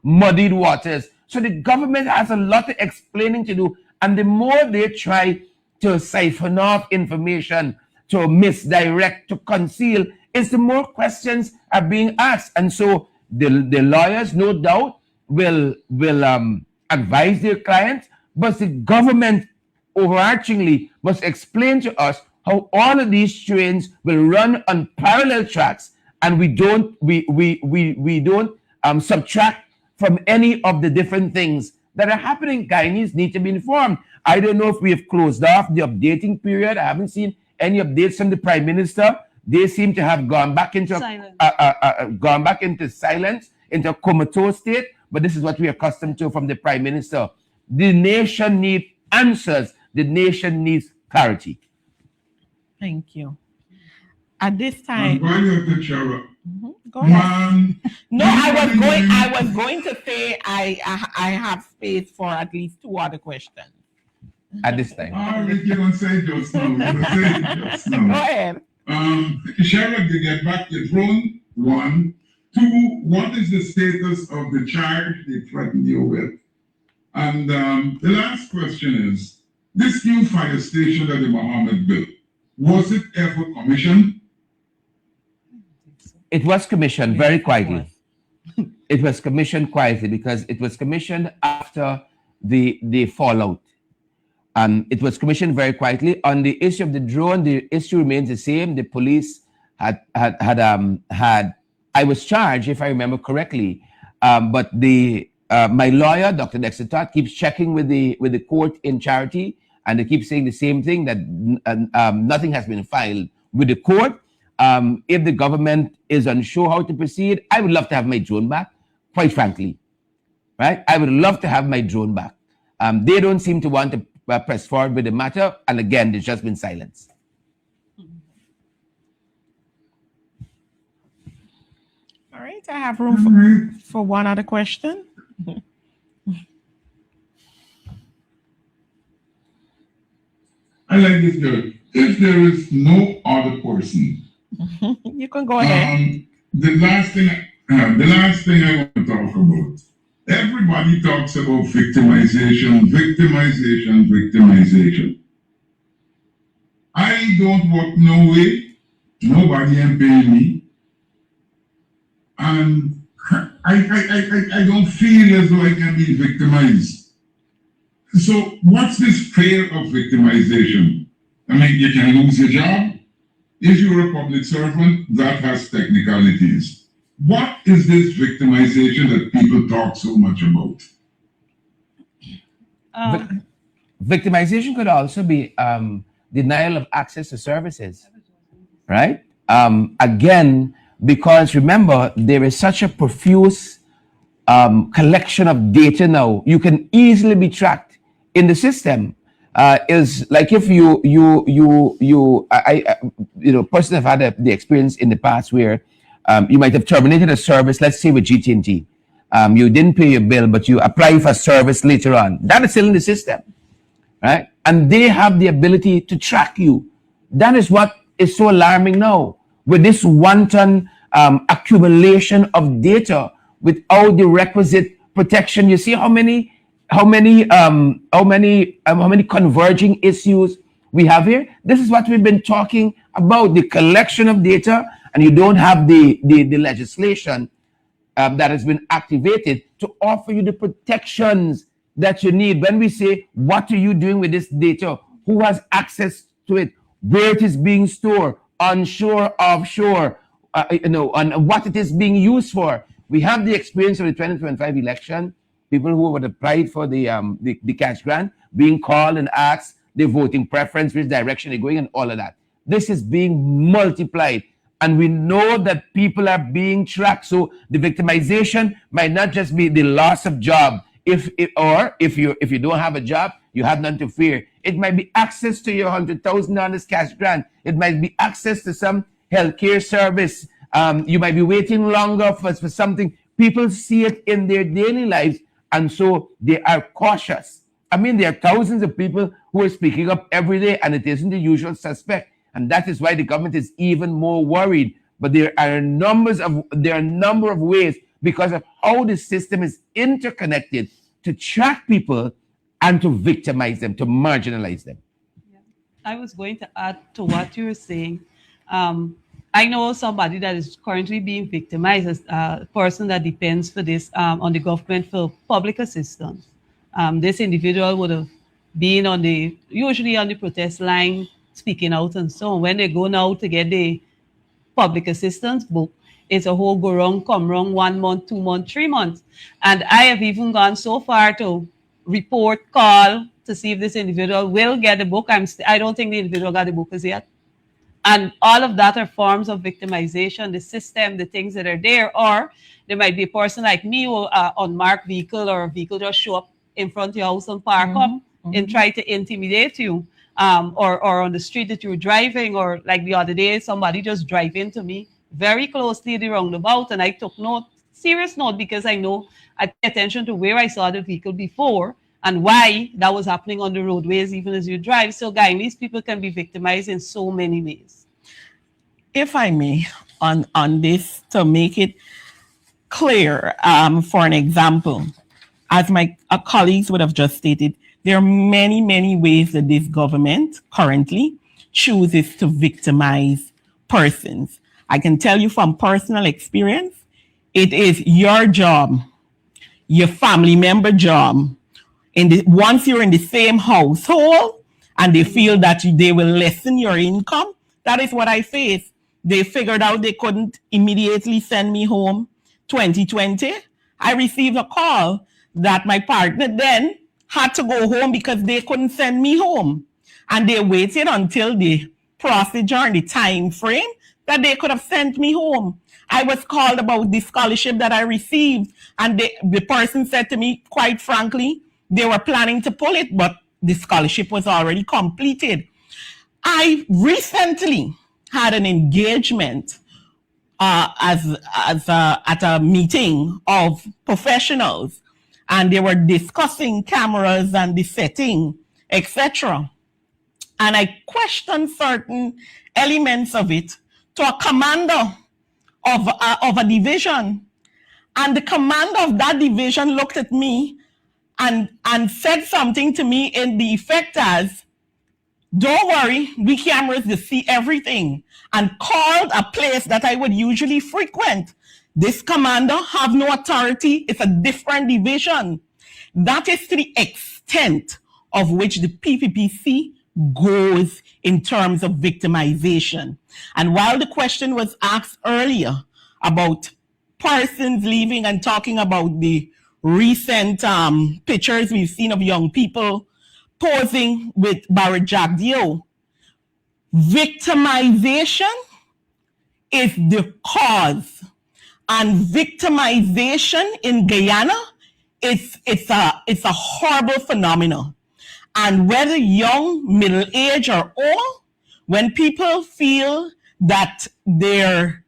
muddied waters. So the government has a lot of explaining to do, and the more they try to siphon off information, to misdirect, to conceal, is the more questions are being asked. And so the lawyers, no doubt, will advise their clients, but the government overarchingly must explain to us how all of these trains will run on parallel tracks, and we don't subtract from any of the different things that are happening. Guyanese need to be informed. I don't know if we have closed off the updating period. I haven't seen any updates from the Prime Minister. They seem to have gone back into silence, into a comatose state. But this is what we are accustomed to from the Prime Minister. The nation needs answers. The nation needs clarity. Thank you. At this time, While you're the chair, go ahead. man, No, I was going to say I have space for at least two other questions. At this time, you don't say just now. You don't say just Go now. ahead. Sherrod, to get back to drone, 1. 2, what is the status of the charge they threatened you with? And the last question is, this new fire station that the Mohammed built, was it ever commissioned? it was commissioned very quietly. It was commissioned quietly because it was commissioned after the fallout. It was commissioned very quietly. On the issue of the drone, the issue remains the same. The police had I was charged, if I remember correctly, but my lawyer, Dr. Dexter Todd, keeps checking with the court in Charity, and they keep saying the same thing, that nothing has been filed with the court. If the government is unsure how to proceed, I would love to have my drone back, quite frankly, right? I would love to have my drone back. They don't seem to want to press forward with the matter, and again, there's just been silence. All right, I have room for one other question. I like this girl. If there is no other person, You can go ahead. the last thing I want to talk about. Everybody talks about victimization. I don't work no way. Nobody ain't paying me, and I don't feel as though I can be victimized. So what's this fear of victimization? I mean, you can lose your job. If you're a public servant, that has technicalities. What is this victimization that people talk so much about? Victimization could also be denial of access to services, right? Again, because remember, there is such a profuse collection of data now. You can easily be tracked in the system. Is like if you personally have had the experience in the past where you might have terminated a service, let's say with GT&T. You didn't pay your bill, but you apply for service later on. That is still in the system, right? And they have the ability to track you. That is what is so alarming now with this wanton accumulation of data without the requisite protection. You see how many converging issues we have here. This is what we've been talking about: the collection of data, and you don't have the legislation that has been activated to offer you the protections that you need. When we say, what are you doing with this data? Who has access to it? Where it is being stored? Onshore, offshore, and what it is being used for. We have the experience of the 2025 election. People who had applied for the cash grant being called and asked their voting preference, which direction they're going, and all of that. This is being multiplied, and we know that people are being tracked. So the victimization might not just be the loss of job. If you don't have a job, you have none to fear. It might be access to your $100,000 cash grant. It might be access to some healthcare service. You might be waiting longer for something. People see it in their daily lives, and so they are cautious. I mean, there are thousands of people who are speaking up every day, and it isn't the usual suspect. And that is why the government is even more worried. But there are a number of ways, because of how the system is interconnected, to track people and to victimize them, to marginalize them. Yeah. I was going to add to what you were saying. I know somebody that is currently being victimized as a person that depends for this on the government for public assistance. This individual would have been usually on the protest line, speaking out and so on. When they go now to get the public assistance book, it's a whole go wrong, come wrong, 1 month, 2 months, 3 months. And I have even gone so far to report, call to see if this individual will get the book. I don't think the individual got the book as yet. And all of that are forms of victimization, the system, the things that are there. Or there might be a person like me who unmarked vehicle, or a vehicle just show up in front of your house and park up and try to intimidate you. Or on the street that you're driving, or like the other day, somebody just drive into me very closely the roundabout, and I took serious note, because I know I pay attention to where I saw the vehicle before and why that was happening on the roadways, even as you drive. So, Guyanese people can be victimized in so many ways. If I may, on this, to make it clear, for an example, as my colleagues would have just stated, there are many, many ways that this government currently chooses to victimize persons. I can tell you from personal experience, it is your job, your family member job. Once you're in the same household and they feel that they will lessen your income, that is what I face. They figured out they couldn't immediately send me home. 2020, I received a call that my partner then had to go home because they couldn't send me home. And they waited until the procedure and the time frame that they could have sent me home. I was called about the scholarship that I received, and the person said to me, quite frankly, they were planning to pull it, but the scholarship was already completed. I recently had an engagement at a meeting of professionals, and they were discussing cameras and the setting, etc. And I questioned certain elements of it to a commander of a division. And the commander of that division looked at me and said something to me in the effect as, "Don't worry, we cameras to see everything," and called a place that I would usually frequent. This commander have no authority. It's a different division. That is to the extent of which the PPPC goes in terms of victimization. And while the question was asked earlier about persons leaving and talking about the recent pictures we've seen of young people posing with Barrett Jagdeo, victimization is the cause. And victimization in Guyana, it's a horrible phenomenon. And whether young, middle-aged, or old, when people feel that their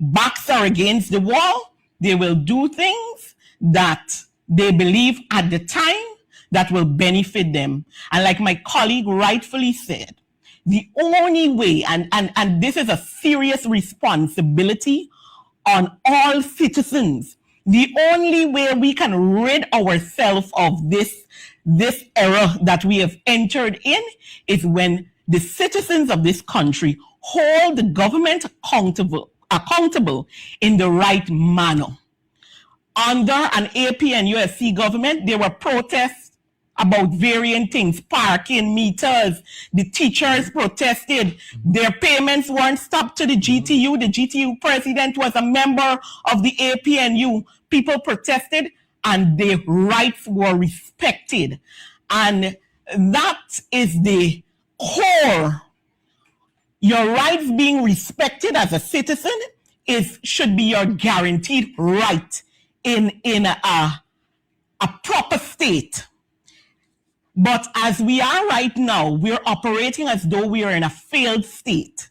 backs are against the wall, they will do things that they believe at the time that will benefit them. And like my colleague rightfully said, the only way, and this is a serious responsibility on all citizens, the only way we can rid ourselves of this era that we have entered in is when the citizens of this country hold the government accountable in the right manner. Under an APNU government, there were protests about varying things, parking meters. The teachers protested. Their payments weren't stopped to the GTU. The GTU president was a member of the APNU. People protested and their rights were respected. And that is the core. Your rights being respected as a citizen should be your guaranteed right in a proper state. But as we are right now, we're operating as though we are in a failed state.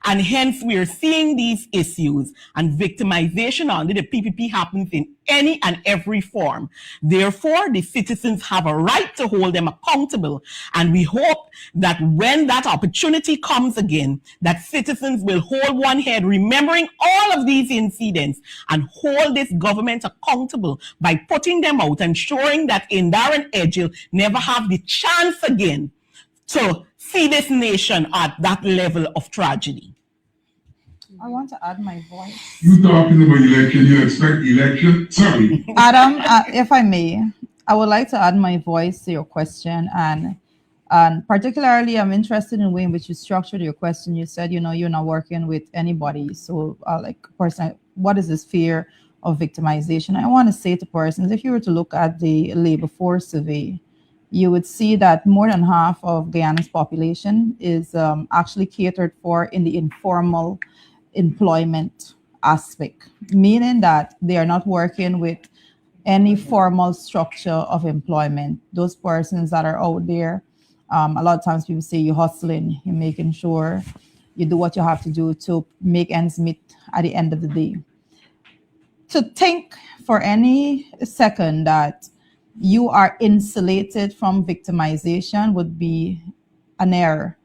And hence we're seeing these issues, and victimization under the PPP happens in any and every form. Therefore, the citizens have a right to hold them accountable. And we hope that when that opportunity comes again, that citizens will hold one head, remembering all of these incidents, and hold this government accountable by putting them out, ensuring that Indar and Edgil never have the chance again to see this nation at that level of tragedy. I want to add my voice. You talking about election, you expect election? Sorry. Adam, if I may, I would like to add my voice to your question, and particularly I'm interested in the way in which you structured your question. You said, you're not working with anybody. So person, what is this fear of victimization? I want to say to persons, if you were to look at the labor force survey, you would see that more than half of Guyana's population is actually catered for in the informal employment aspect, meaning that they are not working with any formal structure of employment. Those persons that are out there, a lot of times people say you're hustling, you're making sure you do what you have to do to make ends meet at the end of the day. To think for any second that you are insulated from victimization would be an error.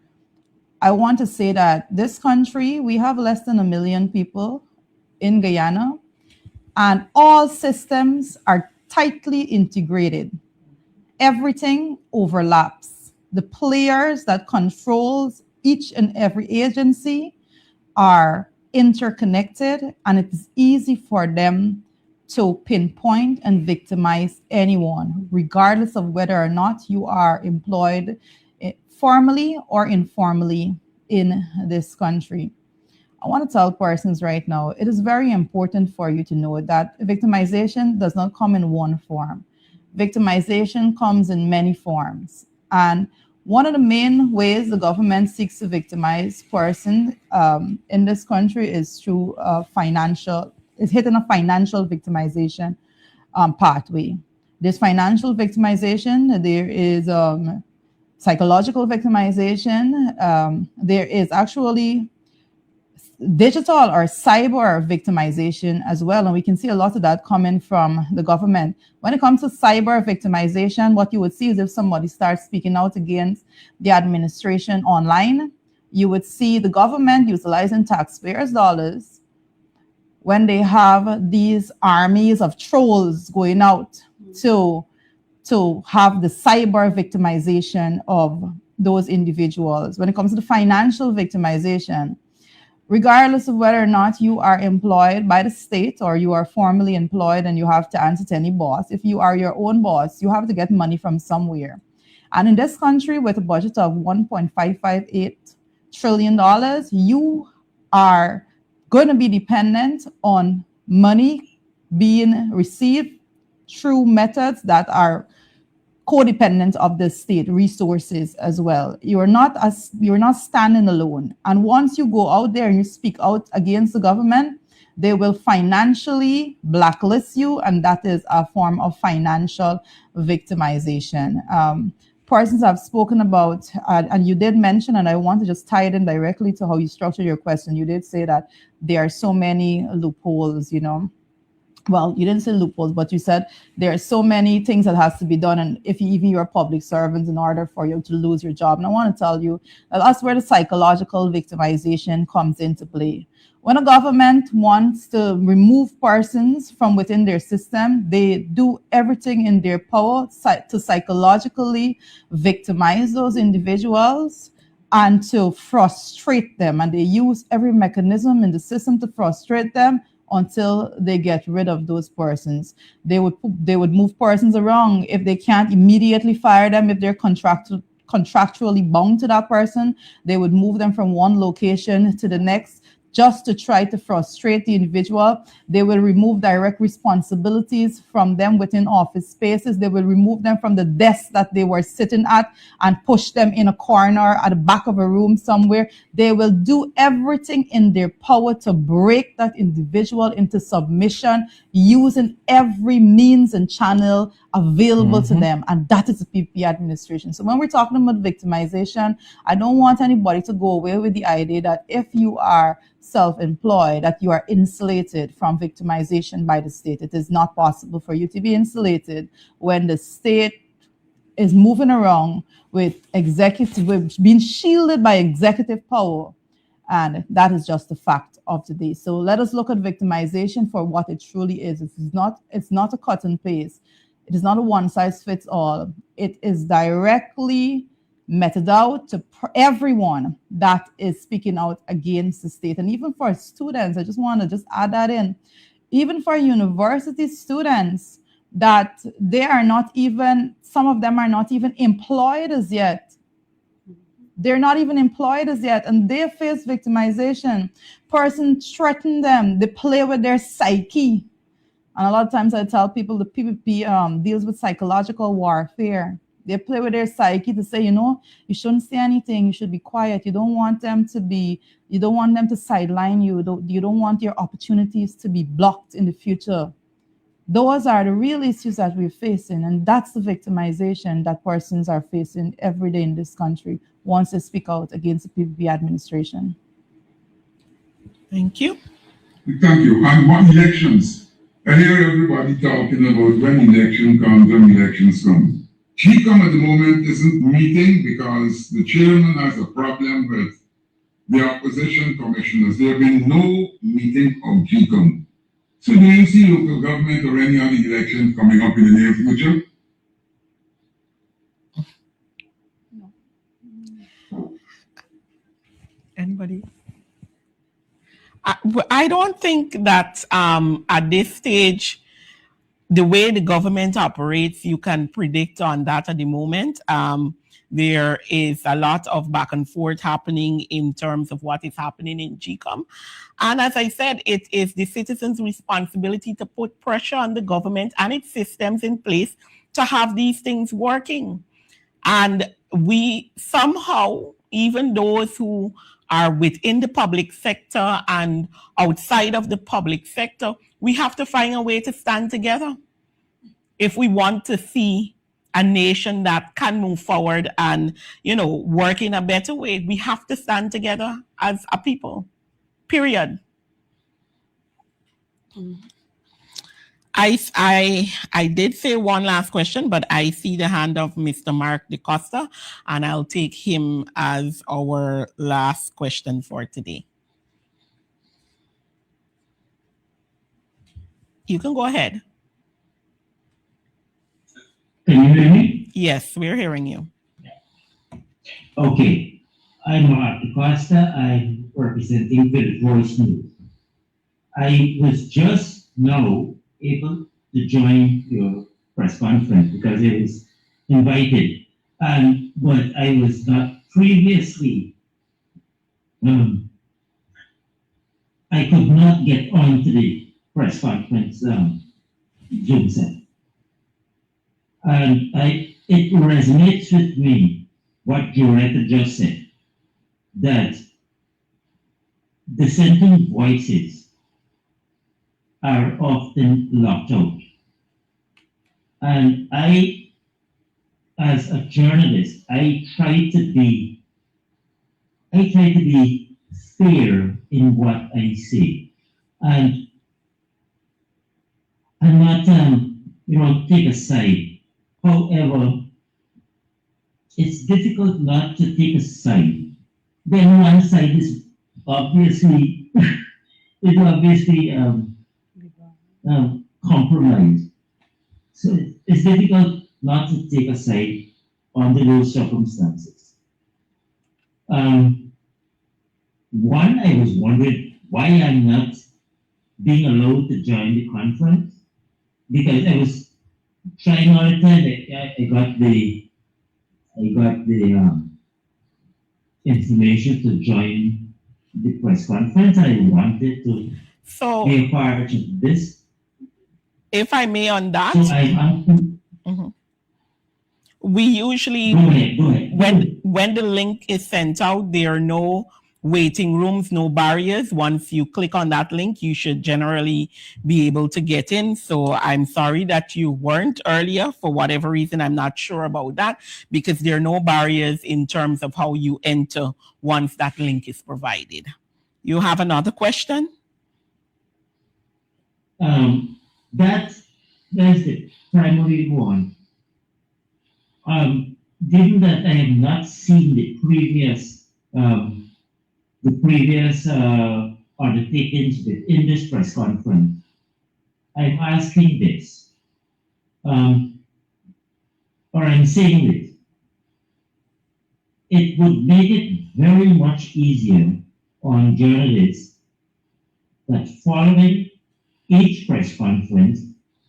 I want to say that this country, we have less than 1 million people in Guyana, and all systems are tightly integrated. Everything overlaps. The players that controls each and every agency are interconnected, and it is easy for them to pinpoint and victimize anyone, regardless of whether or not you are employed formally or informally in this country. I want to tell persons right now, it is very important for you to know that victimization does not come in one form. Victimization comes in many forms. And one of the main ways the government seeks to victimize persons in this country is through hitting a financial victimization pathway. There's financial victimization, there is psychological victimization, there is actually digital or cyber victimization as well. And we can see a lot of that coming from the government. When it comes to cyber victimization, what you would see is if somebody starts speaking out against the administration online, you would see the government utilizing taxpayers' dollars when they have these armies of trolls going out to have the cyber victimization of those individuals. When it comes to the financial victimization, regardless of whether or not you are employed by the state or you are formally employed and you have to answer to any boss, if you are your own boss, you have to get money from somewhere. And in this country with a budget of $1.558 trillion, you are going to be dependent on money being received through methods that are codependent of the state resources as well. You're not standing alone. And once you go out there and you speak out against the government, they will financially blacklist you, and that is a form of financial victimization. Persons have spoken about, and you did mention, and I want to just tie it in directly to how you structured your question. You did say that there are so many loopholes, well, you didn't say loopholes, but you said there are so many things that has to be done, and if even you're a public servant, in order for you to lose your job. And I want to tell you that that's where the psychological victimization comes into play. When a government wants to remove persons from within their system, they do everything in their power to psychologically victimize those individuals and to frustrate them. And they use every mechanism in the system to frustrate them until they get rid of those persons. They would move persons around. If they can't immediately fire them, if they're contractually bound to that person, they would move them from one location to the next just to try to frustrate the individual. They will remove direct responsibilities from them within office spaces. They will remove them from the desk that they were sitting at and push them in a corner at the back of a room somewhere. They will do everything in their power to break that individual into submission using every means and channel available to them. And that is the PPP administration. So when we're talking about victimization, I don't want anybody to go away with the idea that if you are self-employed, that you are insulated from victimization by the state. It is not possible for you to be insulated when the state is moving around with being shielded by executive power. And that is just the fact of today. So let us look at victimization for what it truly is. It's not a cut and paste. It is not a one size fits all. It is directly meted out to everyone that is speaking out against the state. And even for students, I just want to just add that in, even for university students, that they are not even, some of them are not even employed as yet. They're not even employed as yet, and they face victimization. Persons threaten them. They play with their psyche. And a lot of times I tell people the PPP deals with psychological warfare. They play with their psyche to say, you shouldn't say anything. You should be quiet. You don't want them to sideline you. You don't want your opportunities to be blocked in the future. Those are the real issues that we're facing. And that's the victimization that persons are facing every day in this country once they speak out against the PPP administration. Thank you. Thank you. And on elections, I hear everybody talking about when election comes, when elections come. GCOM at the moment isn't meeting because the chairman has a problem with the opposition commissioners. There have been no meeting of GCOM. So do you see local government or any other election coming up in the near future? Anybody? I don't think that at this stage, the way the government operates, you can predict on that at the moment. There is a lot of back and forth happening in terms of what is happening in GCOM. And as I said, it is the citizens' responsibility to put pressure on the government and its systems in place to have these things working. And we somehow, even those who are within the public sector and outside of the public sector, we have to find a way to stand together if we want to see a nation that can move forward and, work in a better way. We have to stand together as a people, period. I did say one last question, but I see the hand of Mr. Mark DeCosta, and I'll take him as our last question for today. You can go ahead. Can you hear me? Yes, we're hearing you. Okay. I'm Mark DeCosta. I'm representing the Voice News. I was just now able to join your press conference because I was invited, but I was not previously. I could not get onto the press conference Zoom set. And it resonates with me what Joretta just said, that dissenting voices are often locked out. And I, as a journalist, I try to be fair in what I say. And take a side. However, it's difficult not to take a side. Then one side is obviously compromised. So it's difficult not to take a side under those circumstances. One, I was wondering why I'm not being allowed to join the conference, because I was trying all the time. I got the information to join the press conference. I wanted to So, be a part of this. if I may on that, So I'm asking. we usually, Go ahead. when the link is sent out, there are no waiting rooms, no barriers. Once you click on that link, you should generally be able to get in. So I'm sorry that you weren't earlier for whatever reason. I'm not sure about that, because there are no barriers in terms of how you enter once that link is provided. You have another question? That's the primary one. Given that I have not seen the previous undertakings within this press conference, I'm asking this, or I'm saying this. It would make it very much easier on journalists that following each press conference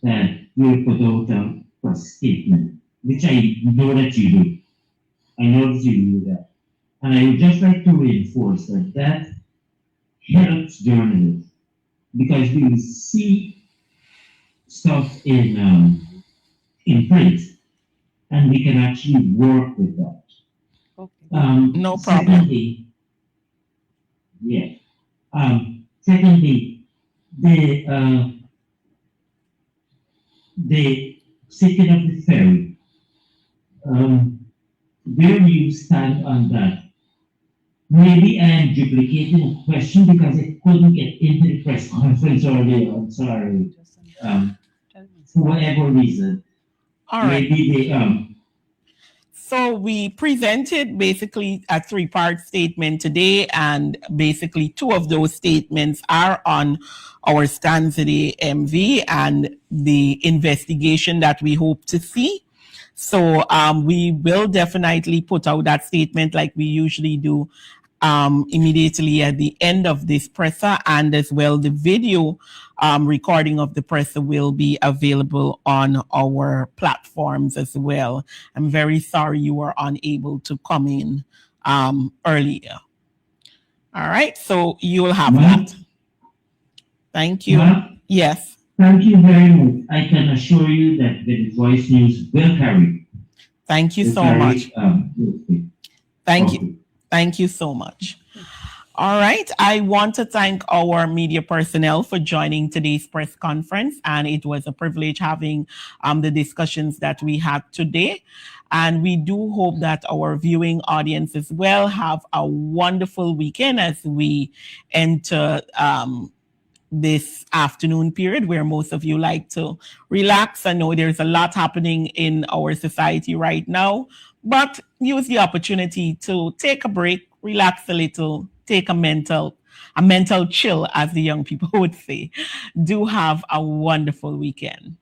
that you put out a press statement, which I know that you do. I know that you do that. And I would just like to reinforce that helps journalists, because we will see stuff in print, and we can actually work with that. Okay. No problem. Secondly, secondly, the sitting of the ferry. Where do you stand on that? Maybe I am duplicating a question because I couldn't get into the press conference earlier. I'm sorry. For whatever reason. All right. Maybe they So we presented basically a three-part statement today, and basically two of those statements are on our Stands Today MV and the investigation that we hope to see. So we will definitely put out that statement like we usually do immediately at the end of this presser, and as well the video recording of the presser will be available on our platforms as well. I'm very sorry you were unable to come in earlier. All right, so you will have that. Thank you. Yes. Thank you very much. I can assure you that the Voice News will carry. Thank you so much. Thank you. Thank you so much. All right. I want to thank our media personnel for joining today's press conference. And it was a privilege having the discussions that we had today. And we do hope that our viewing audience as well have a wonderful weekend as we enter this afternoon period where most of you like to relax. I know there's a lot happening in our society right now, but use the opportunity to take a break, relax a little, take a mental chill, as the young people would say. Do have a wonderful weekend.